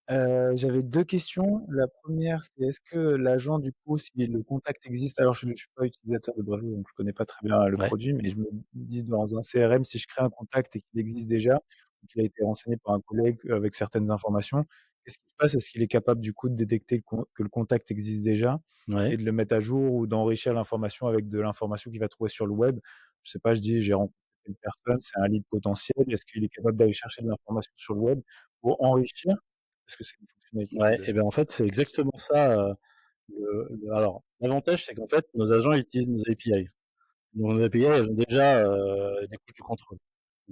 J'avais 2 questions. La première, c'est est-ce que l'agent du coup, si le contact existe alors je suis pas utilisateur de Brevo, donc je connais pas très bien le Ouais. produit, mais je me dis dans un CRM, si je crée un contact et qu'il existe déjà, ou qu'il a été renseigné par un collègue avec certaines informations, qu'est-ce qui se passe? Est-ce qu'il est capable du coup de détecter que le contact existe déjà Ouais. et de le mettre à jour ou d'enrichir l'information avec de l'information qu'il va trouver sur le web? Je sais pas, je dis: «J'ai rencontré une personne, c'est un lead potentiel». Est-ce qu'il est capable d'aller chercher de l'information sur le web pour enrichir? Parce que c'est une fonctionnalité Ouais, de et ben en fait, c'est exactement ça. Alors, l'avantage, c'est qu'en fait, nos agents ils utilisent nos API. Donc, nos API, elles ont déjà des couches de contrôle.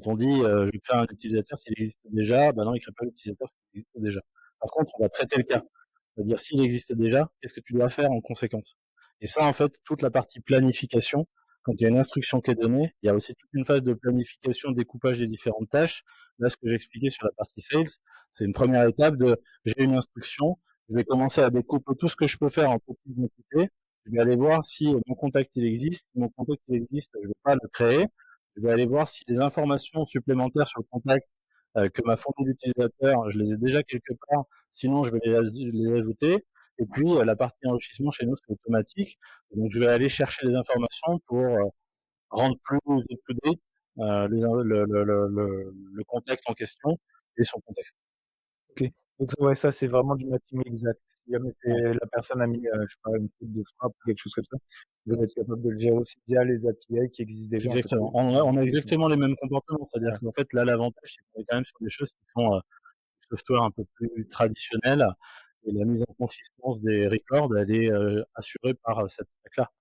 Quand on dit je crée un utilisateur s'il existe déjà, bah non, il ne crée pas l'utilisateur s'il existe déjà. Par contre, on va traiter le cas. C'est-à-dire, s'il existe déjà, qu'est-ce que tu dois faire en conséquence? Et ça, en fait, toute la partie planification, quand il y a une instruction qui est donnée, il y a aussi toute une phase de planification, découpage des différentes tâches. Là, ce que j'expliquais sur la partie sales, c'est une première étape de j'ai une instruction, je vais commencer à découper tout ce que je peux faire en petites entités, Je vais aller voir si mon contact il existe. Si mon contact il existe, je vais pas le créer. Je vais aller voir si les informations supplémentaires sur le contact que m'a fourni l'utilisateur, je les ai déjà quelque part. Sinon, je vais les ajouter. Et puis, la partie enrichissement chez nous, c'est automatique. Donc, je vais aller chercher des informations pour rendre plus up-to-date le contexte en question et son contexte. OK. Donc ouais, ça, c'est vraiment du matching exact. Si jamais la personne a mis, je sais pas, une faute de frappe ou quelque chose comme ça, vous êtes capable de le gérer aussi via les API qui existent déjà. Exactement. On a exactement les mêmes comportements. C'est-à-dire qu'en fait, là, l'avantage, c'est qu'on est quand même sur des choses qui sont du software un peu plus traditionnel. Et la mise en consistance des records, elle est assurée par cette stack-là.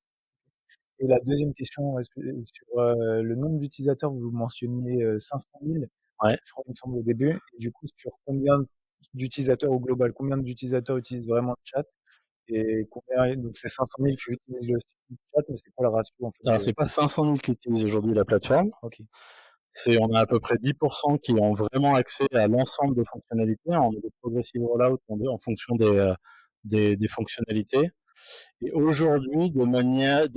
Et la deuxième question, sur le nombre d'utilisateurs, vous mentionniez 500 000, Ouais. je crois, il me semble, au début. Et du coup, sur combien d'utilisateurs au global, combien d'utilisateurs utilisent vraiment le chat et combien, donc c'est 500 000 qui utilisent le chat, mais c'est quoi le ratio en fait Alors, c'est pas 500 000 qui utilisent aujourd'hui la plateforme. Ok. On a à peu près 10% qui ont vraiment accès à l'ensemble des fonctionnalités. On a des progressive rollout en fonction des fonctionnalités. Et aujourd'hui, de manière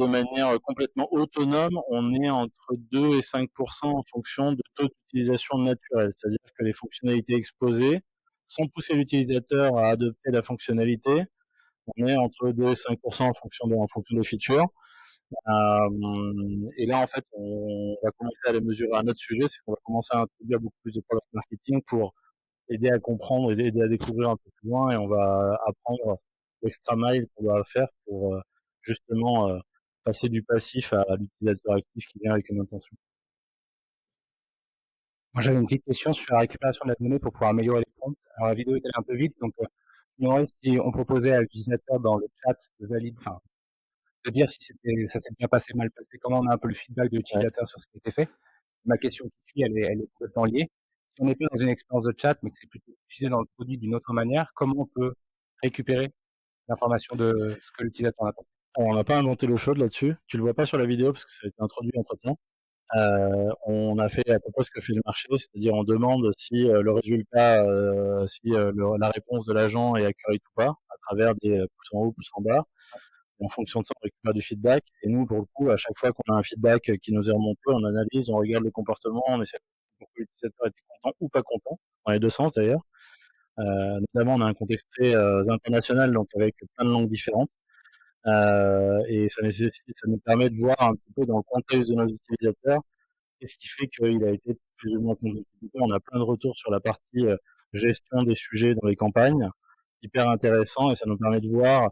complètement autonome, on est entre 2 et 5% en fonction de taux d'utilisation naturelle. C'est-à-dire que les fonctionnalités exposées, sans pousser l'utilisateur à adopter la fonctionnalité, on est entre 2 et 5% en fonction des features. Et là, en fait, on va commencer à les mesurer à un autre sujet, c'est qu'on va commencer à introduire beaucoup plus de product marketing pour aider à comprendre, aider à découvrir un peu plus loin, et on va apprendre l'extra mile qu'on doit faire pour justement passer du passif à l'utilisateur actif qui vient avec une intention. Moi, j'avais une petite question sur la récupération de la donnée pour pouvoir améliorer les prompts. Alors, la vidéo est allée un peu vite, donc je me demandais si on proposait à l'utilisateur dans le chat de valider, enfin, de dire si ça s'est bien passé, mal passé, comment on a un peu le feedback de l'utilisateur sur ce qui a été fait. Ma question qui suit, elle est complètement liée. Si on n'est pas dans une expérience de chat, mais que c'est plutôt utilisé dans le produit d'une autre manière, comment on peut récupérer l'information de ce que l'utilisateur a pensé? Alors, on n'a pas inventé l'eau chaude là-dessus. Tu le vois pas sur la vidéo parce que ça a été introduit entre-temps. On a fait à peu près ce que fait le marché, c'est-à-dire on demande si le résultat, la réponse de l'agent est accurate ou pas, à travers des pouces en haut, pouces en bas. Et en fonction de ça, on récupère du feedback. Et nous, pour le coup, à chaque fois qu'on a un feedback qui nous est remonté, on analyse, on regarde le comportement, on essaie de voir pourquoi l'utilisateur était content ou pas content, dans les deux sens d'ailleurs. Notamment, on a un contexte très international, donc avec plein de langues différentes. Et ça nous permet de voir un petit peu dans le contexte de nos utilisateurs qu'est-ce qui fait qu'il a été plus ou moins content. On a plein de retours sur la partie gestion des sujets dans les campagnes, hyper intéressant, et ça nous permet de voir,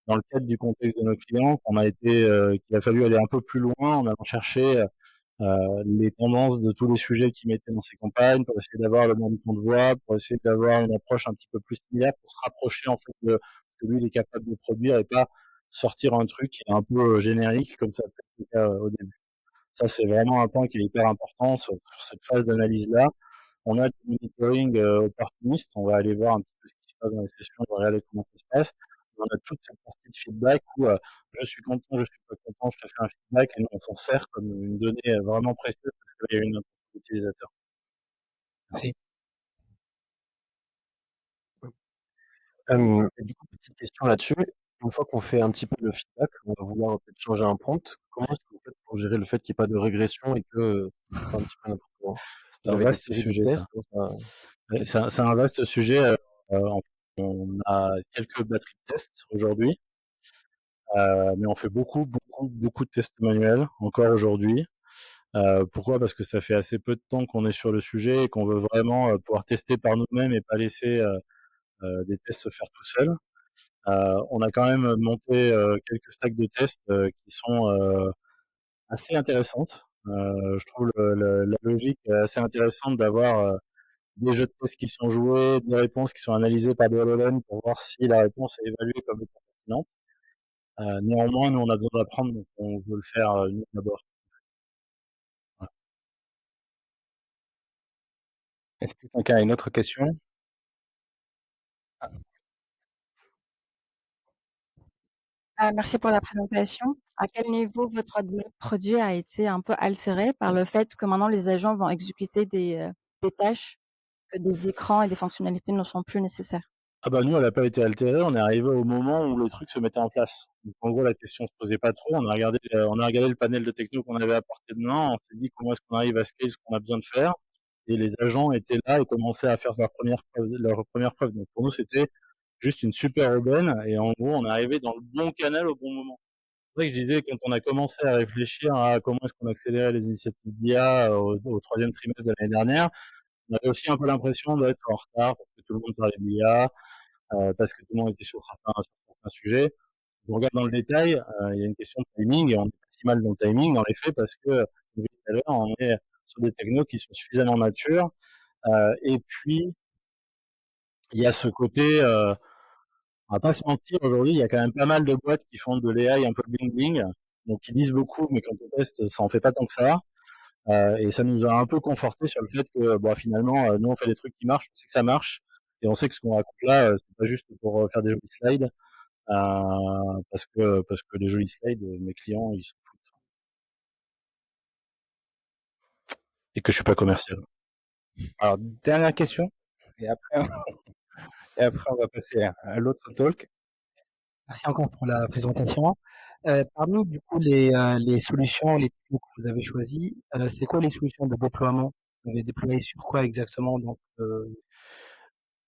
dans le cadre du contexte de nos clients, qu'il a fallu aller un peu plus loin en allant chercher les tendances de tous les sujets qu'ils mettaient dans ces campagnes pour essayer d'avoir le même ton de voix, pour essayer d'avoir une approche un petit peu plus similaire, pour se rapprocher en fait de ce que lui il est capable de produire et pas sortir un truc qui est un peu générique comme ça a pu être le cas au début. Ça, c'est vraiment un point qui est hyper important sur cette phase d'analyse-là. On a du monitoring opportuniste, on va aller voir un petit peu ce qui se passe dans les sessions, on va regarder comment ça se passe. On a toute cette partie de feedback où je suis content, je suis pas content, je te fais un feedback, et nous, on s'en sert comme une donnée vraiment précieuse parce qu'il y a une intention utilisateur. Merci. Et du coup, petite question là-dessus. Une fois qu'on fait un petit peu le feedback, on va vouloir peut-être changer un prompt. Comment est-ce que vous faites pour gérer le fait qu'il n'y ait pas de régression et que c'est pas un petit peu n'importe quoi? C'est un Avec une vaste série de sujet, tests, ça. comment ça... Ouais, c'est un vaste sujet. On a quelques batteries de tests aujourd'hui, mais on fait beaucoup, beaucoup, beaucoup de tests manuels encore aujourd'hui. Pourquoi? Parce que ça fait assez peu de temps qu'on est sur le sujet et qu'on veut vraiment pouvoir tester par nous-mêmes et pas laisser des tests se faire tout seuls. On a quand même monté quelques stacks de tests qui sont assez intéressantes. Je trouve la logique assez intéressante d'avoir des jeux de tests qui sont joués, des réponses qui sont analysées par des LLM pour voir si la réponse est évaluée comme étant pertinente. Néanmoins, nous, on a besoin d'apprendre, donc on veut le faire nous d'abord. Voilà. Est-ce que quelqu'un a une autre question? Merci pour la présentation. À quel niveau votre produit a été un peu altéré par le fait que maintenant les agents vont exécuter des tâches, que des écrans et des fonctionnalités ne sont plus nécessaires? Ah bah nous, elle n'a pas été altérée. On est arrivé au moment où les trucs se mettaient en place. Donc en gros, la question se posait pas trop. On a regardé le panel de techno qu'on avait à portée de main. On s'est dit comment est-ce qu'on arrive à scaler ce qu'on a besoin de faire. Et les agents étaient là et commençaient à faire leur première preuve. Donc pour nous, c'était juste une super aubaine. Et en gros, on est arrivé dans le bon canal au bon moment. C'est vrai que je disais, quand on a commencé à réfléchir à comment est-ce qu'on accélérait les initiatives d'IA au troisième trimestre de l'année dernière, on avait aussi un peu l'impression d'être en retard parce que tout le monde parlait de l'IA, parce que tout le monde était sur certains sujets. Si on regarde dans le détail, il y a une question de timing et on est pas si mal dans le timing dans les faits parce que, comme je disais tout à l'heure, on est sur des technos qui sont suffisamment matures. Et puis, il y a ce côté, on va pas se mentir, aujourd'hui, il y a quand même pas mal de boîtes qui font de l'AI un peu bling bling, donc qui disent beaucoup, mais quand on teste, ça en fait pas tant que ça. Et ça nous a un peu conforté sur le fait que, bon, finalement, nous, on fait des trucs qui marchent, on sait que ça marche, et on sait que ce qu'on raconte là, c'est pas juste pour faire des jolis slides, parce que les jolis slides, mes clients, ils s'en foutent. Et que je suis pas commercial. Alors, dernière question, et après, et après on va passer à l'autre talk. Merci encore pour la présentation. Parmi du coup les solutions, les technos que vous avez choisis, c'est quoi les solutions de déploiement? Vous avez déployé sur quoi exactement? Donc,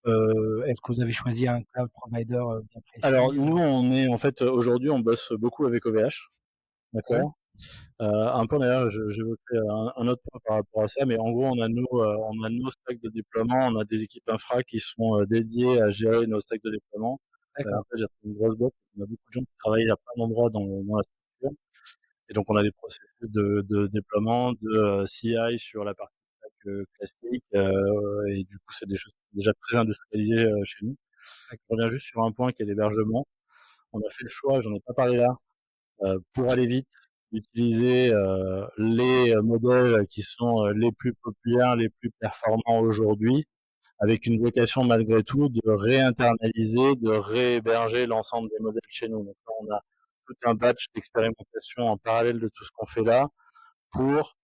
est-ce que vous avez choisi un cloud provider bien précis? Alors, nous, on est, en fait, aujourd'hui, on bosse beaucoup avec OVH. Ouais. D'accord? Un peu d'ailleurs, j'évoquais un autre point par rapport à ça, mais en gros, on a nos stacks de déploiement, on a des équipes infra qui sont dédiées à gérer nos stacks de déploiement. En D'accord. fait, j'ai pris une grosse boîte, on a beaucoup de gens qui travaillent à plein d'endroits dans la structure. Et donc, on a des processus de déploiement, de CI sur la partie stack classique, et du coup, c'est des choses déjà très industrialisées chez nous. Je reviens juste sur un point qui est l'hébergement. On a fait le choix, j'en ai pas parlé là, pour aller vite, d'utiliser les modèles qui sont les plus populaires, les plus performants aujourd'hui, avec une vocation malgré tout de réinternaliser, de réhéberger l'ensemble des modèles chez nous. Donc là, on a tout un batch d'expérimentation en parallèle de tout ce qu'on fait là pour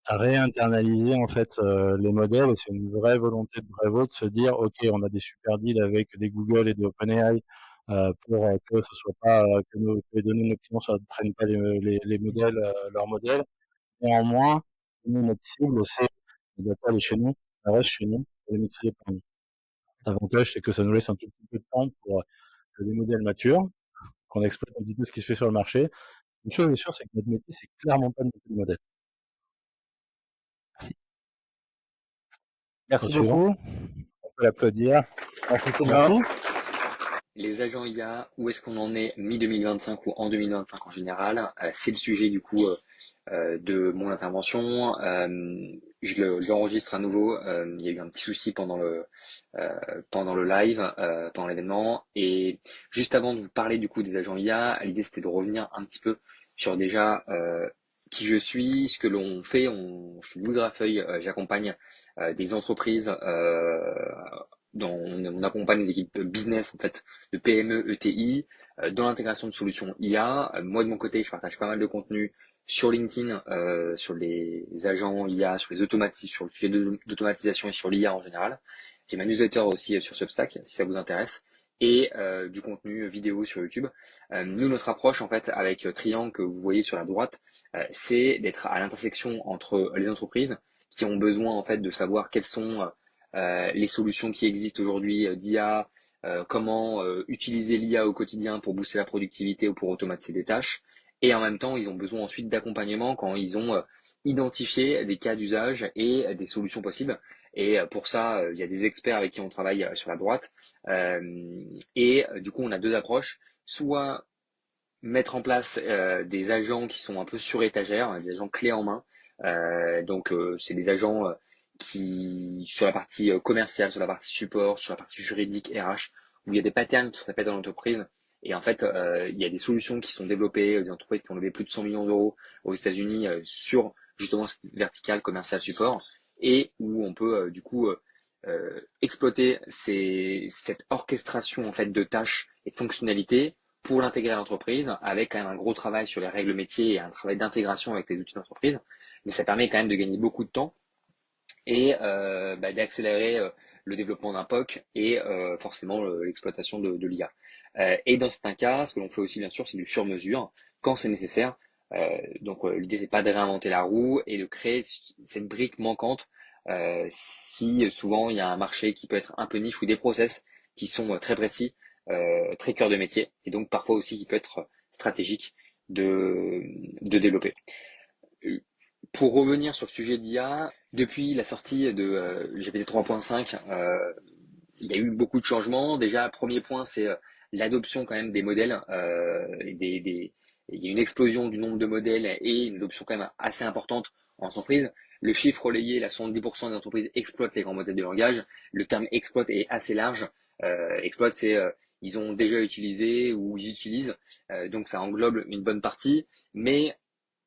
réinternaliser en fait les modèles. Et c'est une vraie volonté de Brevo de se dire ok, on a des super deals avec des Google et des OpenAI pour que ce soit pas que les données de nos clients ne traînent pas les modèles, leurs modèles. Néanmoins, nous, notre cible, c'est de data aller chez nous, elle reste chez nous, et les maîtriser par nous. L'avantage, c'est que ça nous laisse un tout petit peu de temps pour que les modèles maturent, qu'on exploite un petit peu ce qui se fait sur le marché. Une chose est sûre, c'est que notre métier, c'est clairement pas de monter des modèles. Merci. Merci beaucoup. On peut l'applaudir. Merci Sylvain. Les agents IA, où est-ce qu'on en est mi-2025 ou en 2025 en général? C'est le sujet du coup de mon intervention. Je l'enregistre à nouveau. Il y a eu un petit souci pendant le live, pendant l'événement. Et juste avant de vous parler du coup des agents IA, l'idée c'était de revenir un petit peu sur déjà qui je suis, ce que l'on fait. Je suis Louis Grafeuil, j'accompagne des entreprises. On accompagne les équipes business en fait de PME, ETI dans l'intégration de solutions IA. Moi de mon côté, je partage pas mal de contenu sur LinkedIn, sur les agents IA, sur sur le sujet d'automatisation et sur l'IA en général. J'ai ma newsletter aussi sur Substack si ça vous intéresse et du contenu vidéo sur YouTube. Nous, notre approche en fait avec Triangle que vous voyez sur la droite, c'est d'être à l'intersection entre les entreprises qui ont besoin en fait de savoir quelles sont les solutions qui existent aujourd'hui d'IA, comment utiliser l'IA au quotidien pour booster la productivité ou pour automatiser des tâches. Et en même temps, ils ont besoin ensuite d'accompagnement quand ils ont identifié des cas d'usage et des solutions possibles. Et pour ça, il y a des experts avec qui on travaille sur la droite. Et du coup, on a deux approches. Soit mettre en place des agents qui sont un peu sur étagère, des agents clés en main. Donc, c'est des agents qui, sur la partie commerciale, sur la partie support, sur la partie juridique, RH, où il y a des patterns qui se répètent dans l'entreprise. Et en fait, il y a des solutions qui sont développées, des entreprises qui ont levé plus de 100 millions d'euros aux États-Unis sur justement cette verticale commercial support, et où on peut du coup exploiter cette orchestration en fait de tâches et de fonctionnalités pour l'intégrer à l'entreprise, avec quand même un gros travail sur les règles métiers et un travail d'intégration avec les outils d'entreprise. Mais ça permet quand même de gagner beaucoup de temps et d'accélérer le développement d'un POC et forcément l'exploitation de l'IA. Et dans certains cas, ce que l'on fait aussi bien sûr, c'est du sur-mesure quand c'est nécessaire. Donc l'idée c'est pas de réinventer la roue et de créer cette brique manquante si souvent il y a un marché qui peut être un peu niche ou des process qui sont très précis, très cœur de métier et donc parfois aussi qui peut être stratégique de développer. Pour revenir sur le sujet d'IA, depuis la sortie de GPT 3.5, il y a eu beaucoup de changements. Déjà, premier point, c'est l'adoption quand même des modèles. Il y a une explosion du nombre de modèles et une adoption quand même assez importante en entreprise. Le chiffre relayé, là, 70% des entreprises exploitent les grands modèles de langage. Le terme exploite est assez large. Exploite, c'est ils ont déjà utilisé ou ils utilisent. Donc ça englobe une bonne partie. Mais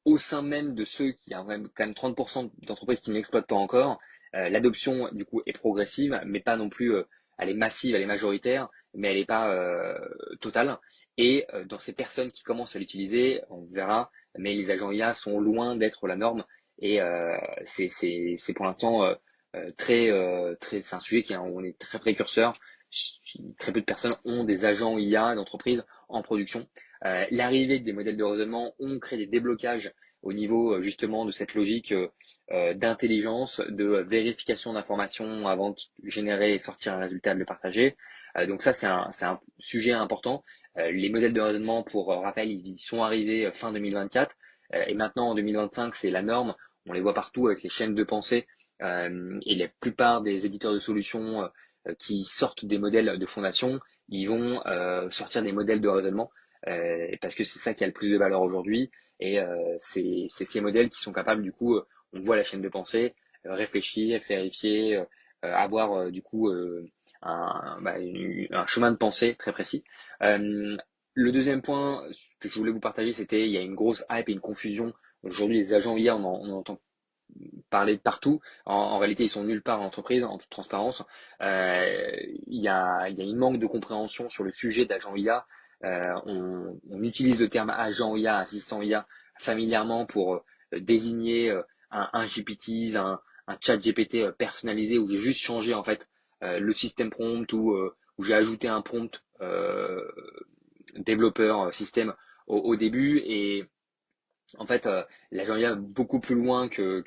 au sein même de ceux qui ont quand même 30% d'entreprises qui n'exploitent pas encore, l'adoption du coup est progressive, mais pas non plus, elle est massive, elle est majoritaire, mais elle n'est pas totale. Et dans ces personnes qui commencent à l'utiliser, on verra, mais les agents IA sont loin d'être la norme. Et c'est pour l'instant très, c'est un sujet qui on est très précurseur. Très peu de personnes ont des agents IA d'entreprise en production. L'arrivée des modèles de raisonnement ont créé des déblocages au niveau justement de cette logique d'intelligence, de vérification d'informations avant de générer et sortir un résultat, de le partager. Donc ça, c'est un sujet important. Les modèles de raisonnement, pour rappel, ils sont arrivés fin 2024 et maintenant en 2025, c'est la norme. On les voit partout avec les chaînes de pensée et la plupart des éditeurs de solutions qui sortent des modèles de fondation, ils vont sortir des modèles de raisonnement. Parce que c'est ça qui a le plus de valeur aujourd'hui et c'est ces modèles qui sont capables du coup on voit la chaîne de pensée, réfléchir, vérifier, avoir du coup un chemin de pensée très précis. Le deuxième point que je voulais vous partager, c'était il y a une grosse hype et une confusion. Aujourd'hui, les agents IA, on entend parler de partout. En réalité, ils sont nulle part en entreprise, en toute transparence. Il y a une manque de compréhension sur le sujet d'agents IA. On utilise le terme agent IA, assistant IA familièrement pour désigner un GPT, un chat GPT personnalisé où j'ai juste changé en fait le système prompt ou où j'ai ajouté un prompt développeur système au début et en fait, l'agent IA va beaucoup plus loin que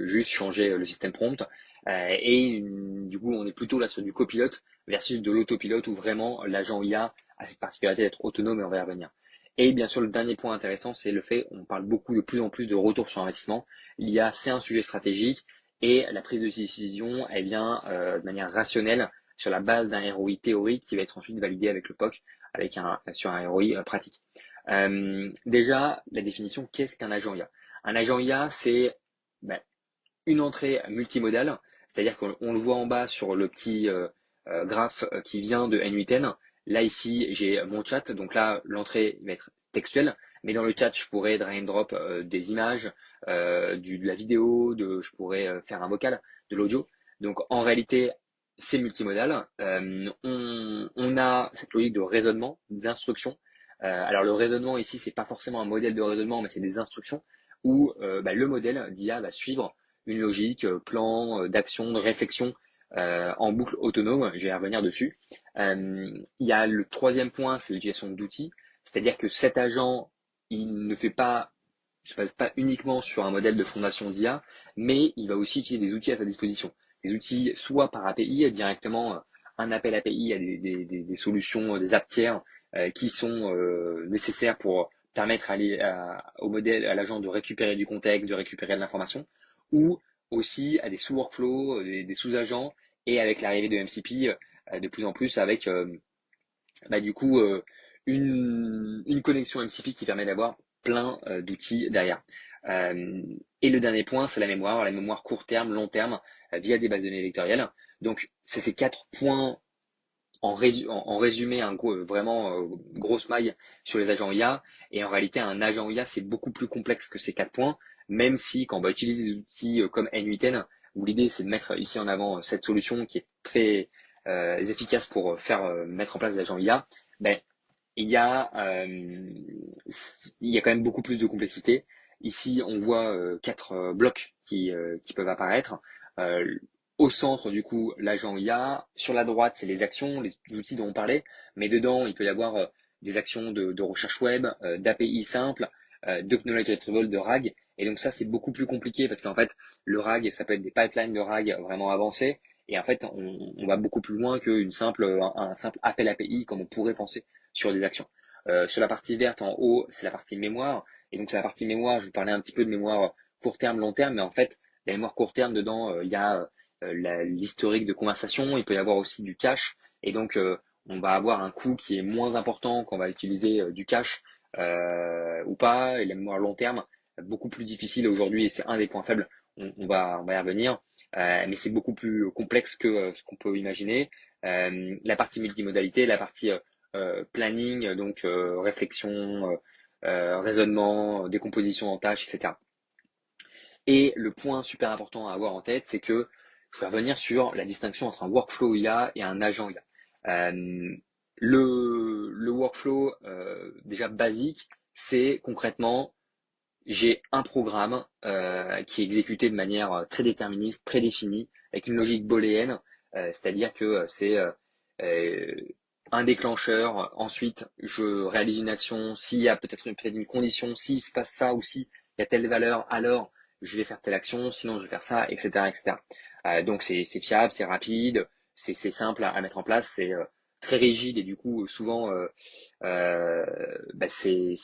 juste changer le système prompt. Et du coup, on est plutôt là sur du copilote versus de l'autopilote où vraiment l'agent IA a cette particularité d'être autonome et on va y revenir. Et bien sûr, le dernier point intéressant, c'est le fait, on parle beaucoup de plus en plus de retour sur investissement. L'IA, c'est un sujet stratégique et la prise de décision, elle vient de manière rationnelle sur la base d'un ROI théorique qui va être ensuite validé avec le POC, sur un ROI pratique. Déjà, la définition, qu'est-ce qu'un agent IA? Un agent IA, c'est une entrée multimodale, c'est-à-dire qu'on le voit en bas sur le petit graphe qui vient de N8N. Là, ici, j'ai mon chat, donc là, l'entrée va être textuelle, mais dans le chat, je pourrais drag and drop des images, de la vidéo, je pourrais faire un vocal, de l'audio. Donc, en réalité, c'est multimodal. On a cette logique de raisonnement, d'instruction. Alors le raisonnement ici, c'est pas forcément un modèle de raisonnement, mais c'est des instructions où le modèle d'IA va suivre une logique, plan d'action, de réflexion en boucle autonome. Je vais revenir dessus. Il y a le troisième point, c'est l'utilisation d'outils, c'est-à-dire que cet agent, il ne fait pas, se base pas uniquement sur un modèle de fondation d'IA, mais il va aussi utiliser des outils à sa disposition. Des outils soit par API, directement un appel API à des solutions, des apps tiers qui sont nécessaires pour permettre au modèle, à l'agent de récupérer du contexte, de récupérer de l'information, ou aussi à des sous-workflows, des sous-agents, et avec l'arrivée de MCP, de plus en plus avec du coup une connexion MCP qui permet d'avoir plein d'outils derrière. Et le dernier point, c'est la mémoire court terme, long terme, via des bases de données vectorielles. Donc, c'est ces 4 points en résumé, vraiment grosse maille sur les agents IA. Et en réalité, un agent IA, c'est beaucoup plus complexe que ces 4 points, même si quand on va utiliser des outils comme N8N, où l'idée c'est de mettre ici en avant cette solution qui est très efficace pour mettre en place des agents IA, il y a quand même beaucoup plus de complexité. Ici, on voit 4 blocs qui peuvent apparaître. au centre, du coup, l'agent IA. Sur la droite, c'est les actions, les outils dont on parlait. Mais dedans, il peut y avoir des actions de recherche web, d'API simple, de knowledge retrieval, de RAG. Et donc ça, c'est beaucoup plus compliqué parce qu'en fait, le RAG, ça peut être des pipelines de RAG vraiment avancés. Et en fait, on va beaucoup plus loin qu'un simple appel API comme on pourrait penser sur des actions. Sur la partie verte en haut, c'est la partie mémoire. Et donc sur la partie mémoire, je vous parlais un petit peu de mémoire court terme, long terme, mais en fait, la mémoire court terme, dedans, il y a l'historique de conversation, il peut y avoir aussi du cache. Et donc, on va avoir un coût qui est moins important quand on va utiliser du cache ou pas. Et la mémoire long terme, beaucoup plus difficile aujourd'hui, et c'est un des points faibles. On va y revenir. Mais c'est beaucoup plus complexe que ce qu'on peut imaginer. La partie multimodalité, la partie planning, donc réflexion, raisonnement, décomposition en tâches, etc. Et le point super important à avoir en tête, c'est que je vais revenir sur la distinction entre un workflow IA et un agent IA. Le workflow déjà basique, c'est concrètement, j'ai un programme qui est exécuté de manière très déterministe, prédéfinie, avec une logique booléenne, c'est-à-dire que c'est un déclencheur, ensuite je réalise une action, s'il y a peut-être une condition, s'il se passe ça ou s'il y a telle valeur, alors je vais faire telle action, sinon je vais faire ça, etc. etc. Donc c'est fiable, c'est rapide, c'est simple à mettre en place, c'est très rigide et du coup souvent c'est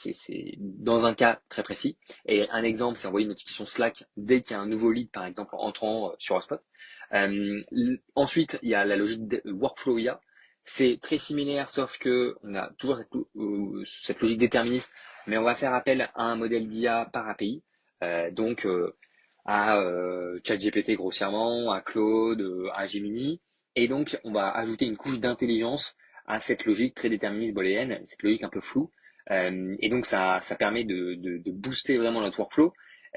dans un cas très précis. Et un exemple, c'est envoyer une notification Slack dès qu'il y a un nouveau lead, par exemple, entrant sur HubSpot. Ensuite, il y a la logique de workflow IA. C'est très similaire, sauf que on a toujours cette logique déterministe, mais on va faire appel à un modèle d'IA par API. Donc à ChatGPT grossièrement, à Claude, à Gemini. Et donc, on va ajouter une couche d'intelligence à cette logique très déterministe booléenne, cette logique un peu floue. Et donc, ça permet de booster vraiment notre workflow.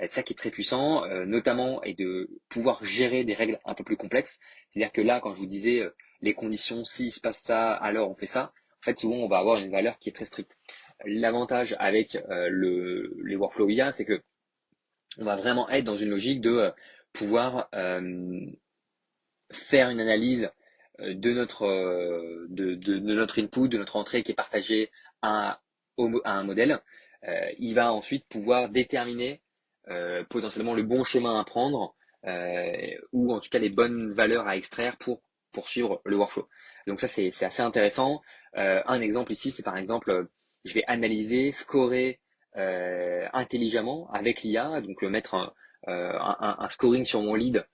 Ça qui est très puissant, notamment, et de pouvoir gérer des règles un peu plus complexes. C'est-à-dire que là, quand je vous disais les conditions, s'il se passe ça, alors on fait ça, en fait, souvent, on va avoir une valeur qui est très stricte. L'avantage avec les workflows IA, c'est que on va vraiment être dans une logique de pouvoir faire une analyse de notre input, de notre entrée qui est partagée à un modèle. Il va ensuite pouvoir déterminer potentiellement le bon chemin à prendre ou en tout cas les bonnes valeurs à extraire pour poursuivre le workflow. Donc ça, c'est assez intéressant. Un exemple ici, c'est par exemple, je vais analyser, scorer intelligemment avec l'IA, donc mettre un scoring sur mon lead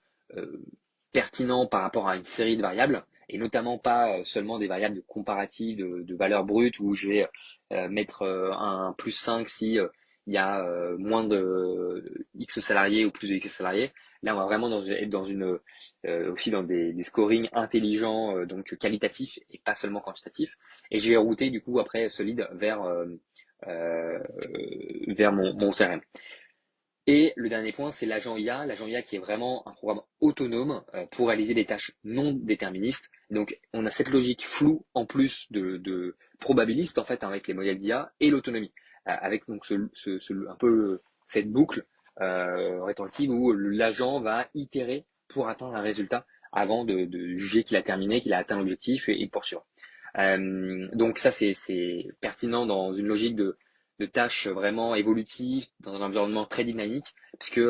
pertinent par rapport à une série de variables, et notamment pas seulement des variables comparatives de valeurs brutes où je vais mettre un plus 5 si il y a moins de X salariés ou plus de X salariés. Là, on va vraiment être dans aussi dans des scorings intelligents, donc qualitatifs et pas seulement quantitatifs. Et je vais router du coup après ce lead vers mon CRM. Et le dernier point, c'est l'agent IA. L'agent IA qui est vraiment un programme autonome pour réaliser des tâches non déterministes. Donc, on a cette logique floue en plus de probabiliste en fait avec les modèles d'IA et l'autonomie, avec donc un peu cette boucle rétroactive où l'agent va itérer pour atteindre un résultat avant de juger qu'il a terminé, qu'il a atteint l'objectif et de poursuivre. Donc ça, c'est pertinent dans une logique de tâches vraiment évolutives, dans un environnement très dynamique, puisque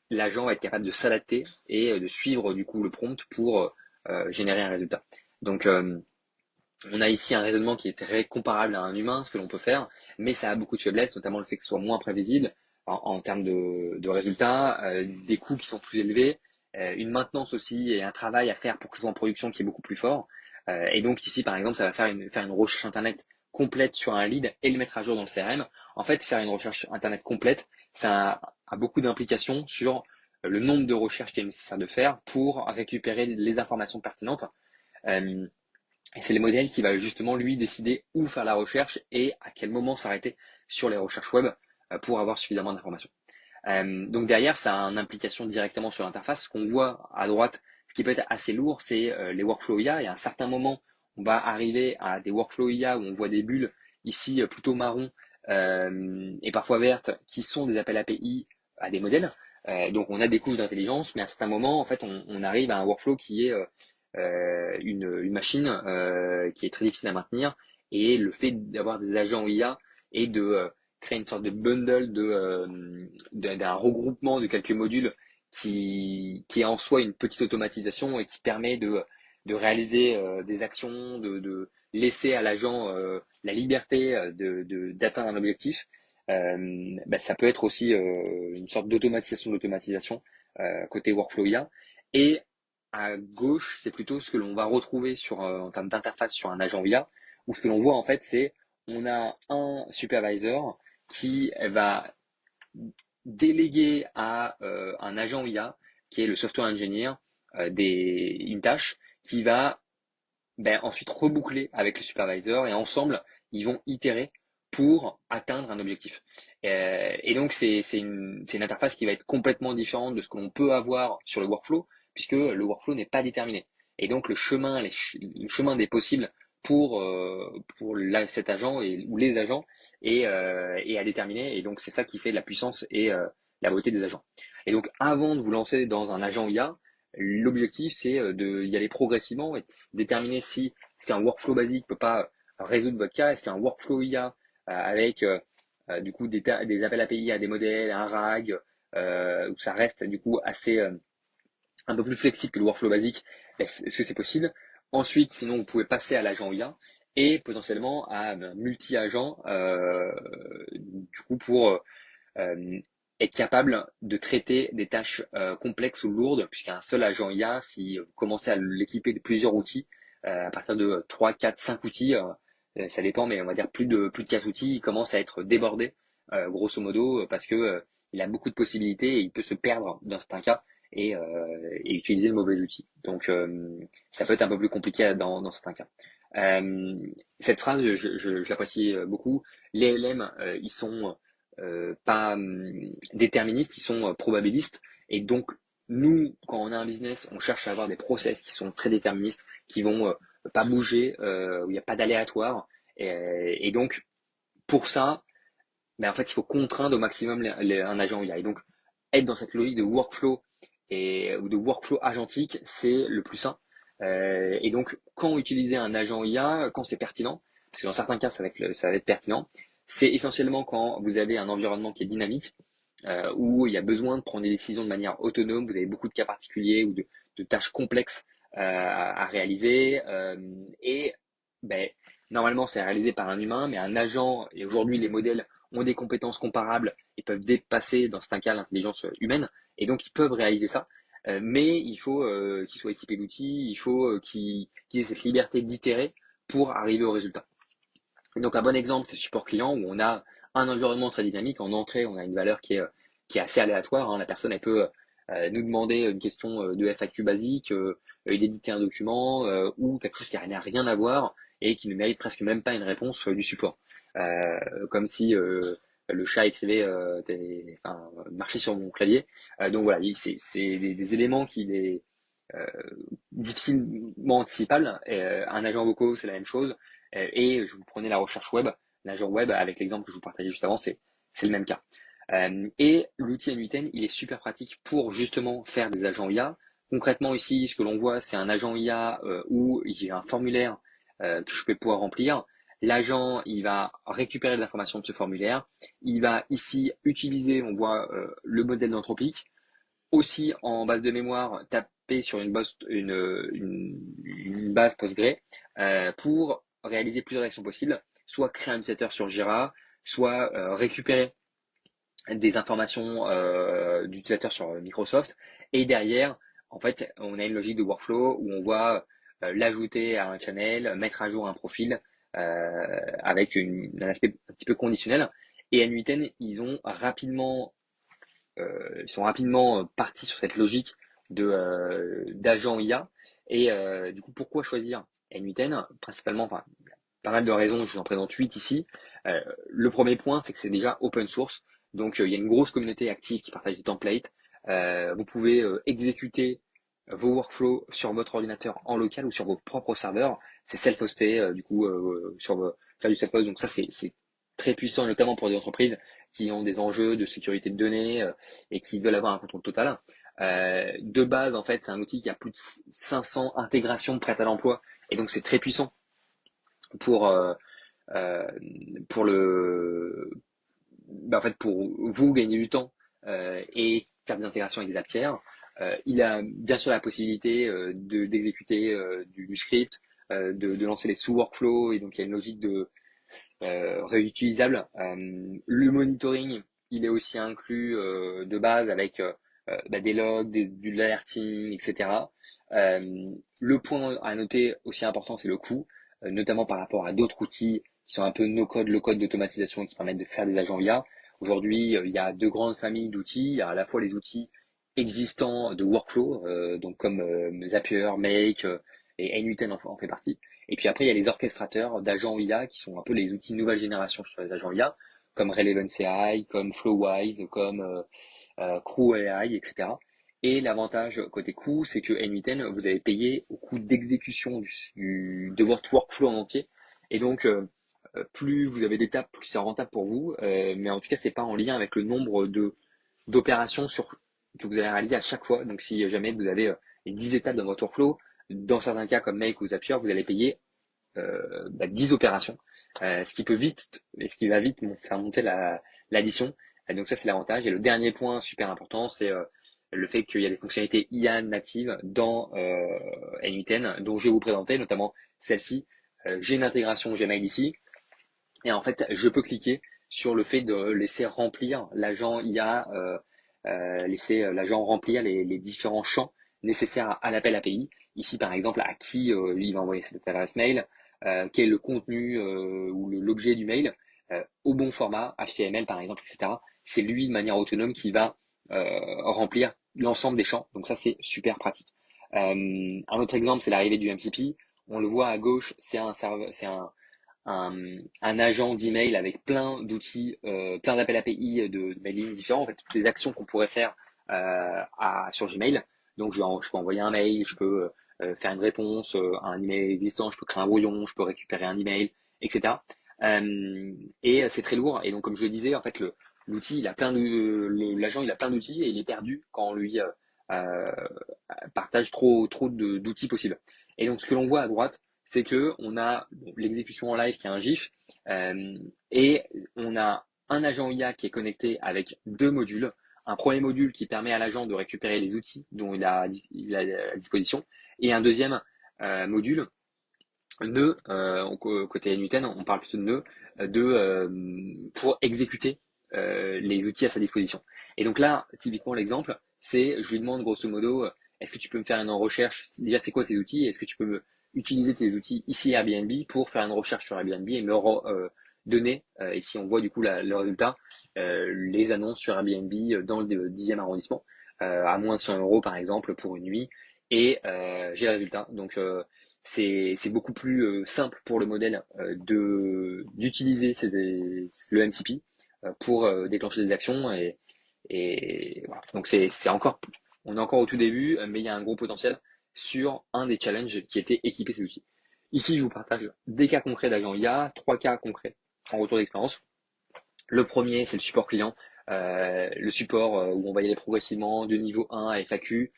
l'agent va être capable de s'adapter et de suivre du coup le prompt pour générer un résultat. Donc on a ici un raisonnement qui est très comparable à un humain, ce que l'on peut faire, mais ça a beaucoup de faiblesses, notamment le fait que ce soit moins prévisible en termes de résultats, des coûts qui sont plus élevés, une maintenance aussi et un travail à faire pour que ce soit en production qui est beaucoup plus fort. Et donc ici, par exemple, ça va faire une recherche Internet complète sur un lead et le mettre à jour dans le CRM. En fait, faire une recherche Internet complète, ça a beaucoup d'implications sur le nombre de recherches qu'il est nécessaire de faire pour récupérer les informations pertinentes. Et c'est le modèle qui va justement, lui, décider où faire la recherche et à quel moment s'arrêter sur les recherches web pour avoir suffisamment d'informations. Donc derrière, ça a une implication directement sur l'interface. Ce qu'on voit à droite, ce qui peut être assez lourd, c'est les workflows IA. Et à un certain moment, on va arriver à des workflows IA où on voit des bulles, ici plutôt marron et parfois vertes, qui sont des appels API à des modèles. Donc on a des couches d'intelligence, mais à certains moments, en fait, on arrive à un workflow qui est une machine qui est très difficile à maintenir. Et le fait d'avoir des agents IA et de créer une sorte de bundle d'un regroupement de quelques modules qui est en soi une petite automatisation et qui permet de réaliser des actions, de laisser à l'agent la liberté d'atteindre un objectif, ça peut être aussi une sorte d'automatisation de l'automatisation côté workflow IA. Et à gauche, c'est plutôt ce que l'on va retrouver en termes d'interface sur un agent IA, où ce que l'on voit en fait, c'est on a un supervisor qui va déléguer à un agent IA, qui est le software engineer, une tâche qui va ensuite reboucler avec le supervisor et ensemble, ils vont itérer pour atteindre un objectif. Et donc, c'est une interface qui va être complètement différente de ce que l'on peut avoir sur le workflow, puisque le workflow n'est pas déterminé. Et donc, le chemin des possibles pour cet agent ou les agents est à déterminer. Et donc, c'est ça qui fait la puissance et la beauté des agents. Et donc, avant de vous lancer dans un agent IA, l'objectif, c'est d'y aller progressivement et de déterminer si est-ce qu'un workflow basique peut pas résoudre votre cas, est-ce qu'un workflow IA avec du coup des appels API à des modèles, un RAG, où ça reste du coup assez un peu plus flexible que le workflow basique, est-ce que c'est possible? Ensuite, sinon, vous pouvez passer à l'agent IA et potentiellement à un multi-agent du coup pour être capable de traiter des tâches complexes ou lourdes, puisqu'un seul agent IA, si vous commencez à l'équiper de plusieurs outils, à partir de 3, 4, 5 outils, ça dépend, mais on va dire plus de 4 outils, il commence à être débordé, grosso modo, parce que il a beaucoup de possibilités et il peut se perdre dans certains cas et utiliser le mauvais outil. Donc ça peut être un peu plus compliqué dans certains cas. Cette phrase, je l'apprécie beaucoup. Les LLM, ils sont pas déterministes, ils sont probabilistes. Et donc, nous, quand on a un business, on cherche à avoir des process qui sont très déterministes, qui vont pas bouger, où il n'y a pas d'aléatoire. Et donc, pour ça, en fait, il faut contraindre au maximum un agent IA. Et donc, être dans cette logique de workflow ou de workflow agentique, c'est le plus sain. Et donc, quand utiliser un agent IA, quand c'est pertinent, parce que dans certains cas, ça va être pertinent, c'est essentiellement quand vous avez un environnement qui est dynamique, où il y a besoin de prendre des décisions de manière autonome, vous avez beaucoup de cas particuliers ou de tâches complexes à réaliser, et normalement c'est réalisé par un humain, mais un agent, et aujourd'hui les modèles ont des compétences comparables et peuvent dépasser dans certains cas l'intelligence humaine, et donc ils peuvent réaliser ça, mais il faut qu'ils soient équipés d'outils, il faut qu'ils aient cette liberté d'itérer pour arriver au résultat. Et donc un bon exemple, c'est support client, où on a un environnement très dynamique. En entrée, on a une valeur qui est assez aléatoire, hein. La personne, elle peut nous demander une question de FAQ basique, d'éditer un document, ou quelque chose qui n'a rien à voir et qui ne mérite presque même pas une réponse du support. Comme si le chat écrivait, marchait sur mon clavier. Donc voilà, c'est des éléments qui est difficilement anticipables. Un agent vocaux, c'est la même chose. Et je vous prenais la recherche web, l'agent web avec l'exemple que je vous partageais juste avant, c'est le même cas. Et l'outil n8n, il est super pratique pour justement faire des agents IA. Concrètement ici, ce que l'on voit, c'est un agent IA où j'ai un formulaire que je vais pouvoir remplir. L'agent, il va récupérer de l'information de ce formulaire. Il va ici utiliser, on voit le modèle d'Anthropic. Aussi en base de mémoire, taper sur une base Postgre pour réaliser plusieurs actions possibles, soit créer un utilisateur sur Jira, soit récupérer des informations d'utilisateurs sur Microsoft. Et derrière, en fait, on a une logique de workflow où on va l'ajouter à un channel, mettre à jour un profil avec un aspect un petit peu conditionnel. Et N8N, ils sont rapidement partis sur cette logique d'agent IA. Et du coup, pourquoi choisir N8N? Principalement, pas mal de raisons, je vous en présente 8 ici. Le premier point, c'est que c'est déjà open source. Donc, il y a une grosse communauté active qui partage des templates. Vous pouvez exécuter vos workflows sur votre ordinateur en local ou sur vos propres serveurs. C'est self-hosté, faire du self-host. Donc ça, c'est très puissant, notamment pour des entreprises qui ont des enjeux de sécurité de données et qui veulent avoir un contrôle total. De base, en fait, c'est un outil qui a plus de 500 intégrations prêtes à l'emploi, et donc c'est très puissant pour en fait, pour vous gagner du temps et faire des intégrations avec des apps tiers. Il a bien sûr la possibilité d'exécuter du script, de lancer les sous-workflows, et donc il y a une logique de réutilisable. Le monitoring, il est aussi inclus de base avec des logs, du alerting, etc. Le point à noter aussi important, c'est le coût, notamment par rapport à d'autres outils qui sont un peu no-code, low-code d'automatisation et qui permettent de faire des agents IA. Aujourd'hui, il y a deux grandes familles d'outils. Il y a à la fois les outils existants de workflow, donc comme Zapier, Make et N8N en fait partie. Et puis après, il y a les orchestrateurs d'agents IA qui sont un peu les outils de nouvelle génération sur les agents IA, comme Relevance AI, comme Flowise, comme Crew AI, etc. Et l'avantage côté coût, c'est que N8N, vous avez payé au coût d'exécution de votre workflow en entier. Et donc, plus vous avez d'étapes, plus c'est rentable pour vous. Mais en tout cas, c'est pas en lien avec le nombre d'opérations que vous allez réaliser à chaque fois. Donc, si jamais vous avez 10 étapes dans votre workflow, dans certains cas comme Make ou Zapier, vous allez payer 10 opérations, ce qui peut vite, et ce qui va vite faire monter l'addition. Donc ça, c'est l'avantage. Et le dernier point super important, c'est le fait qu'il y a des fonctionnalités IA natives dans N8N, dont je vais vous présenter, notamment celle-ci. J'ai une intégration Gmail ici, et en fait, je peux cliquer sur le fait de laisser remplir l'agent IA, laisser l'agent remplir les différents champs nécessaires à l'appel API. Ici, par exemple, à qui il va envoyer cette adresse mail, quel est le contenu ou l'objet du mail, au bon format, HTML par exemple, etc. C'est lui de manière autonome qui va remplir l'ensemble des champs. Donc ça, c'est super pratique. Un autre exemple, c'est l'arrivée du MCP. On le voit à gauche, c'est un agent d'email avec plein d'outils, plein d'appels API de mailing différents, en fait, toutes les actions qu'on pourrait faire sur Gmail. Donc, je peux envoyer un mail, je peux faire une réponse à un email existant, je peux créer un brouillon, je peux récupérer un email, etc. Et c'est très lourd. Et donc, comme je le disais, en fait, l'outil, l'agent, il a plein d'outils et il est perdu quand on lui partage trop d'outils possibles. Et donc, ce que l'on voit à droite, c'est que on a l'exécution en live qui est un GIF et on a un agent IA qui est connecté avec deux modules. Un premier module qui permet à l'agent de récupérer les outils dont il a à disposition, et un deuxième module nœud, côté N8N, on parle plutôt de nœud, pour exécuter les outils à sa disposition. Et donc là, typiquement l'exemple, c'est, je lui demande grosso modo, est-ce que tu peux me faire une recherche, déjà c'est quoi tes outils, est-ce que tu peux utiliser tes outils ici à Airbnb pour faire une recherche sur Airbnb et me donner, ici on voit du coup le résultat, les annonces sur Airbnb dans le 10e arrondissement, à moins de 100 € par exemple pour une nuit, et j'ai le résultat. Donc c'est beaucoup plus simple pour le modèle d'utiliser le MCP pour déclencher des actions, et voilà. Donc on est encore au tout début, mais il y a un gros potentiel sur un des challenges qui était équiper ces outils. Ici, je vous partage des cas concrets d'agents IA, 3 cas concrets en retour d'expérience. Le premier, c'est le support client, le support où on va y aller progressivement de niveau 1 à FAQ.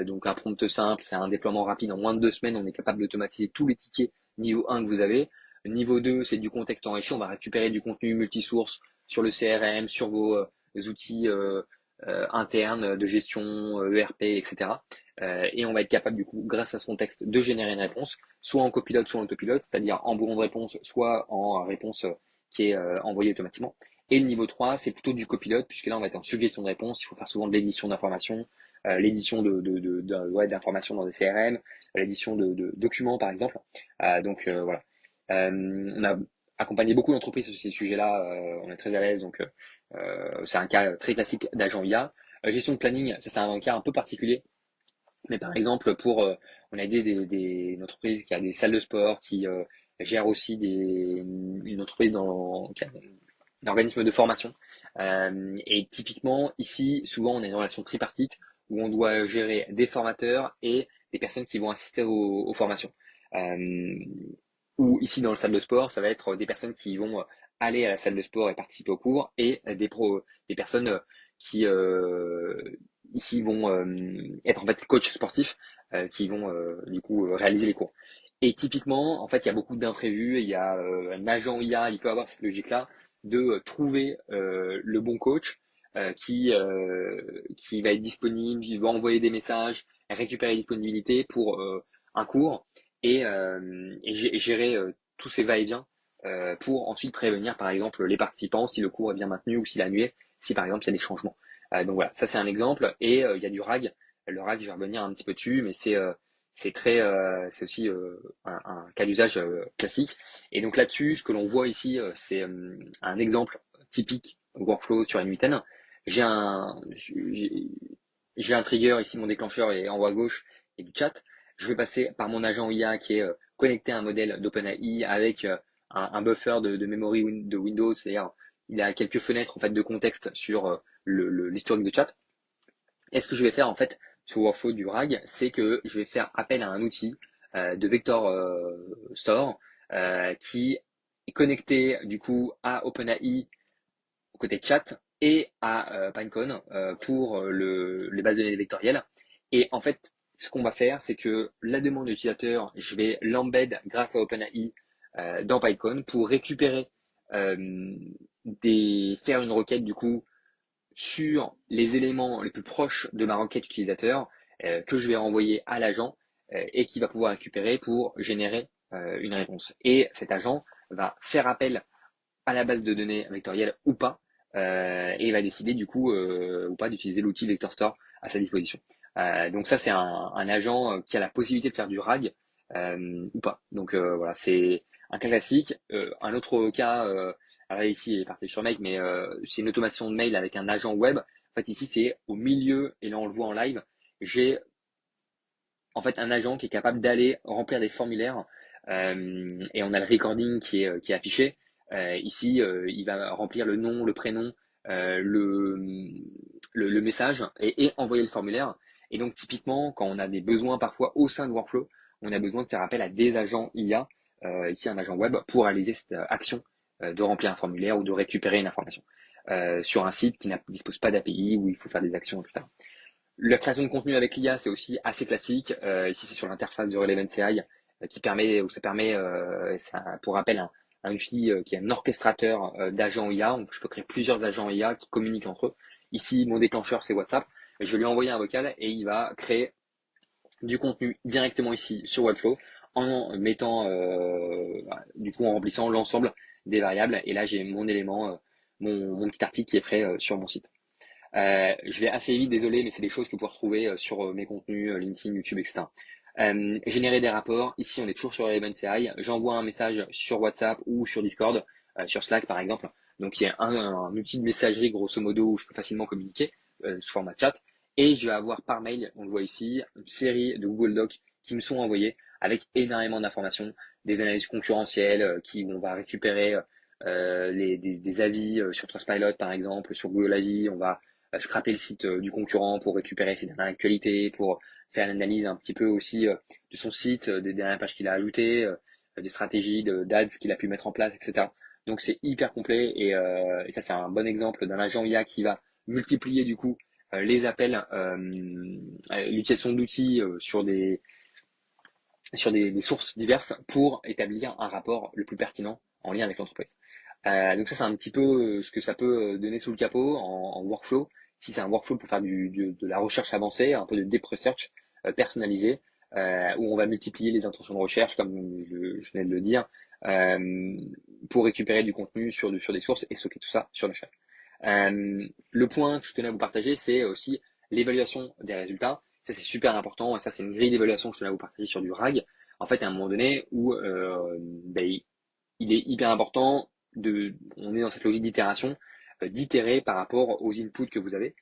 Donc un prompt simple, c'est un déploiement rapide. En moins de 2 semaines, on est capable d'automatiser tous les tickets niveau 1 que vous avez. Niveau 2, c'est du contexte enrichi. On va récupérer du contenu multisource sur le CRM, sur vos outils internes de gestion, ERP, etc. Et on va être capable, du coup, grâce à ce contexte, de générer une réponse, soit en copilote, soit en autopilote, c'est-à-dire en bourron de réponse, soit en réponse qui est envoyée automatiquement. Et le niveau 3, c'est plutôt du copilote, puisque là, on va être en suggestion de réponse. Il faut faire souvent de l'édition d'informations, l'édition d'informations dans des CRM, l'édition de documents, par exemple. Donc, voilà. On a accompagné beaucoup d'entreprises sur ces sujets-là. On est très à l'aise, donc c'est un cas très classique d'agent IA. Gestion de planning, ça c'est un cas un peu particulier. Mais par exemple, on a aidé une entreprise qui a des salles de sport, qui gère aussi une entreprise qui a un organisme de formation. Et typiquement, ici, souvent, on a une relation tripartite où on doit gérer des formateurs et des personnes qui vont assister aux formations. Ou ici, dans le salle de sport, ça va être des personnes qui vont aller à la salle de sport et participer au cours, et des personnes qui ici vont être en fait coach sportifs qui vont du coup réaliser les cours. Et typiquement, en fait, il y a beaucoup d'imprévus. Il y a un agent IA, il peut avoir cette logique-là de trouver le bon coach qui va être disponible, il va envoyer des messages, récupérer les disponibilités pour un cours et gérer tous ces va-et-vient pour ensuite prévenir par exemple les participants si le cours est bien maintenu ou s'il est annulé, si par exemple il y a des changements. Donc voilà, ça c'est un exemple. Et il y a du RAG. Le RAG, je vais revenir un petit peu dessus, mais c'est aussi un cas d'usage classique. Et donc là-dessus, ce que l'on voit ici, c'est un exemple typique workflow sur une huitaine. J'ai un trigger ici, mon déclencheur est en haut à gauche et du chat. Je vais passer par mon agent IA qui est connecté à un modèle d'OpenAI avec un buffer de memory de Windows, c'est-à-dire il a quelques fenêtres en fait de contexte sur l'historique de chat. Et ce que je vais faire en fait sur Workflow du RAG, c'est que je vais faire appel à un outil de Vector Store qui est connecté du coup à OpenAI côté chat et à Pinecone pour les bases de données vectorielles. Et en fait, ce qu'on va faire, c'est que la demande de l'utilisateur, je vais l'embed grâce à OpenAI dans Pinecone pour récupérer faire une requête du coup sur les éléments les plus proches de ma requête utilisateur que je vais renvoyer à l'agent et qui va pouvoir récupérer pour générer une réponse. Et cet agent va faire appel à la base de données vectorielle ou pas, et il va décider du coup ou pas d'utiliser l'outil Vector Store à sa disposition. Donc ça, c'est un agent qui a la possibilité de faire du RAG ou pas. Donc voilà, c'est un cas classique. Un autre cas, alors ici il est parti sur Make, mais c'est une automation de mail avec un agent web. En fait ici c'est au milieu, et là on le voit en live, j'ai en fait un agent qui est capable d'aller remplir des formulaires et on a le recording qui est affiché. Ici, il va remplir le nom, le prénom, le message et envoyer le formulaire. Et donc typiquement, quand on a des besoins parfois au sein de Workflow, on a besoin de faire appel à des agents IA, ici un agent web, pour réaliser cette action de remplir un formulaire ou de récupérer une information sur un site qui ne dispose pas d'API, où il faut faire des actions, etc. La création de contenu avec l'IA, c'est aussi assez classique. Ici, c'est sur l'interface de Relevance AI qui permet, pour rappel, un outil qui est un orchestrateur d'agents IA. Donc, je peux créer plusieurs agents IA qui communiquent entre eux. Ici, mon déclencheur, c'est WhatsApp. Je vais lui envoyer un vocal et il va créer du contenu directement ici sur Webflow en mettant, du coup, en remplissant l'ensemble des variables. Et là, j'ai mon élément, mon petit article qui est prêt sur mon site. Je vais assez vite, désolé, mais c'est des choses que vous pouvez retrouver sur mes contenus LinkedIn, YouTube, etc. Générer des rapports. Ici, on est toujours sur Relevance AI. J'envoie un message sur WhatsApp ou sur Discord, sur Slack par exemple. Donc, il y a un outil de messagerie grosso modo où je peux facilement communiquer sous format chat. Et je vais avoir par mail, on le voit ici, une série de Google Docs qui me sont envoyés avec énormément d'informations, des analyses concurrentielles où on va récupérer des avis sur Trustpilot par exemple, sur Google Avis. On va scraper le site du concurrent pour récupérer ses dernières actualités, pour faire l'analyse un petit peu aussi de son site, des dernières pages qu'il a ajoutées, des stratégies d'ads qu'il a pu mettre en place, etc. Donc c'est hyper complet et ça c'est un bon exemple d'un agent IA qui va multiplier du coup les appels, l'utilisation d'outils sur des sources diverses pour établir un rapport le plus pertinent en lien avec l'entreprise. Donc ça c'est un petit peu ce que ça peut donner sous le capot en workflow. Si c'est un workflow pour faire de la recherche avancée, un peu de deep research personnalisé, où on va multiplier les intentions de recherche, comme je venais de le dire, pour récupérer du contenu sur des sources et stocker tout ça sur le chat. Le point que je tenais à vous partager, c'est aussi l'évaluation des résultats. Ça, c'est super important. Et ça, c'est une grille d'évaluation que je tenais à vous partager sur du RAG. En fait, à un moment donné où il est hyper important on est dans cette logique d'itération, d'itérer par rapport aux inputs que vous avez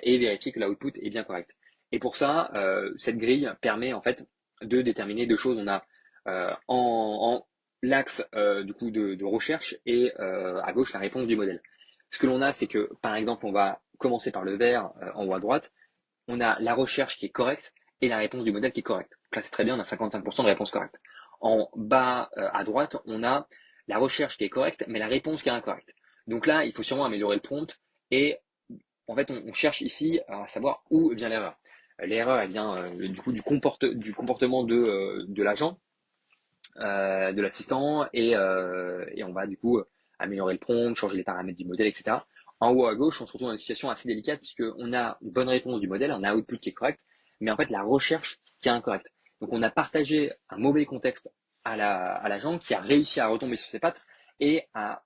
et vérifier que l'output est bien correct. Et pour ça, cette grille permet en fait de déterminer deux choses. On a en l'axe du coup de recherche et à gauche la réponse du modèle. Ce que l'on a, c'est que par exemple, on va commencer par le vert en haut à droite. On a la recherche qui est correcte et la réponse du modèle qui est correcte. Donc là, c'est très bien, on a 55% de réponse correcte. En bas à droite, on a la recherche qui est correcte, mais la réponse qui est incorrecte. Donc là, il faut sûrement améliorer le prompt et en fait, on cherche ici à savoir où vient l'erreur. L'erreur, elle vient du coup du comportement de l'agent, de l'assistant, et on va du coup améliorer le prompt, changer les paramètres du modèle, etc. En haut à gauche, on se retrouve dans une situation assez délicate puisqu'on a une bonne réponse du modèle, on a un output qui est correct, mais en fait la recherche qui est incorrecte. Donc on a partagé un mauvais contexte à l'agent qui a réussi à retomber sur ses pattes et à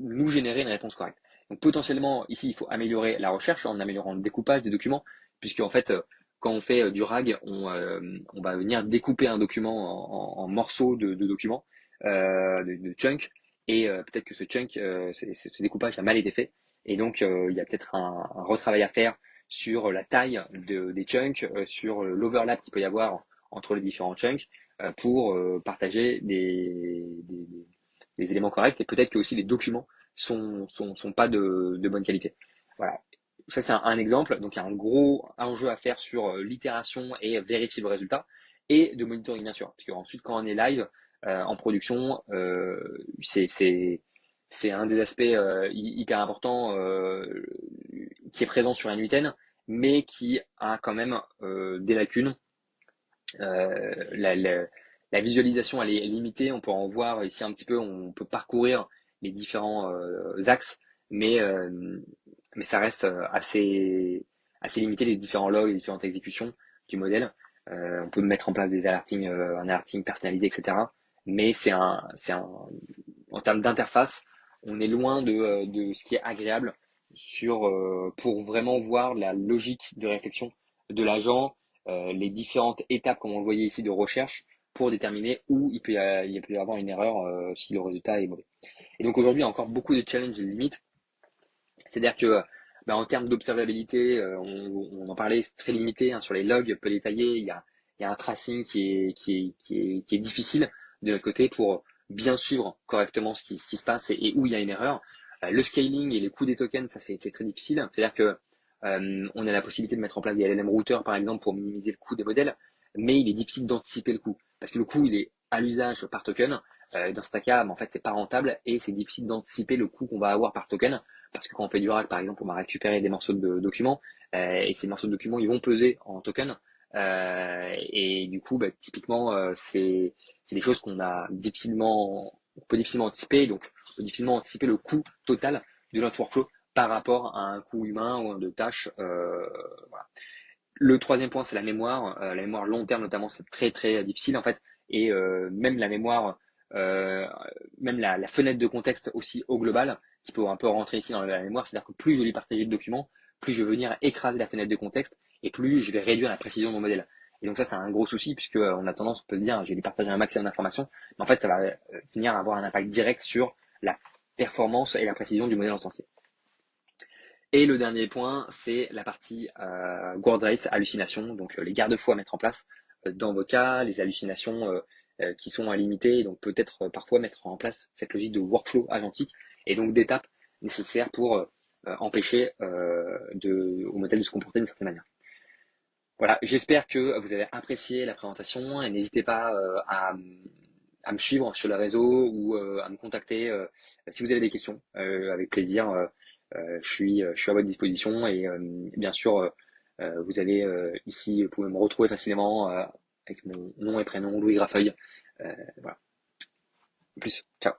nous générer une réponse correcte. Donc potentiellement, ici, il faut améliorer la recherche en améliorant le découpage des documents, puisque en fait, quand on fait du RAG, on va venir découper un document en morceaux de documents, de chunks, et peut-être que ce chunk, ce découpage a mal été fait, et donc il y a peut-être un retravail à faire sur la taille des chunks, sur l'overlap qu'il peut y avoir entre les différents chunks, pour partager des éléments corrects, et peut-être que aussi les documents sont pas de bonne qualité. Voilà. Ça, c'est un exemple. Donc, il y a un gros enjeu à faire sur l'itération et vérifier le résultat, et de monitoring, bien sûr. Parce qu'ensuite, quand on est live en production, c'est un des aspects hyper importants qui est présent sur un U10, mais qui a quand même des lacunes. La visualisation, elle est limitée. On peut en voir ici un petit peu. On peut parcourir les différents axes, mais ça reste assez limité, les différents logs, les différentes exécutions du modèle. On peut mettre en place des alertings, un alerting personnalisé, etc. Mais en termes d'interface, on est loin de ce qui est agréable pour vraiment voir la logique de réflexion de l'agent, les différentes étapes, comme on le voyait ici, de recherche pour déterminer où il peut y avoir une erreur si le résultat est mauvais. Et donc aujourd'hui, il y a encore beaucoup de challenges et de limites. C'est-à-dire que en termes d'observabilité, on en parlait, c'est très limité, hein, sur les logs peu détaillés. Il y a un tracing qui est difficile de notre côté pour bien suivre correctement ce qui se passe et où il y a une erreur. Le scaling et les coûts des tokens, ça c'est très difficile. C'est-à-dire que on a la possibilité de mettre en place des LLM routers, par exemple, pour minimiser le coût des modèles, mais il est difficile d'anticiper le coût parce que le coût il est à l'usage par token. Dans ce cas, en fait, c'est pas rentable et c'est difficile d'anticiper le coût qu'on va avoir par token. Parce que quand on fait du RAG, par exemple, on va récupérer des morceaux de documents et ces morceaux de documents, ils vont peser en token. Et du coup, typiquement, c'est des choses qu'on peut difficilement anticiper. Donc, on peut difficilement anticiper le coût total de notre workflow par rapport à un coût humain ou de tâches. Voilà. Le troisième point, c'est la mémoire. La mémoire long terme, notamment, c'est très très difficile en fait. Et même la mémoire, même la fenêtre de contexte aussi au global, qui peut un peu rentrer ici dans la mémoire, c'est-à-dire que plus je vais partager de documents, plus je vais venir écraser la fenêtre de contexte et plus je vais réduire la précision de mon modèle. Et donc ça, c'est un gros souci puisque on a tendance, on peut se dire, je vais partager un maximum d'informations, mais en fait, ça va venir avoir un impact direct sur la performance et la précision du modèle en entier. Et le dernier point, c'est la partie Word Race, hallucination, donc les garde-fous à mettre en place dans vos cas, les hallucinations qui sont à limiter, donc peut-être parfois mettre en place cette logique de workflow agentique et donc d'étapes nécessaires pour empêcher au modèle de se comporter d'une certaine manière. Voilà, j'espère que vous avez apprécié la présentation et n'hésitez pas à me suivre sur le réseau ou à me contacter si vous avez des questions, avec plaisir. Je suis à votre disposition et bien sûr, vous avez ici, vous pouvez me retrouver facilement avec mon nom et prénom, Louis Grafeuil. Voilà. En plus, ciao.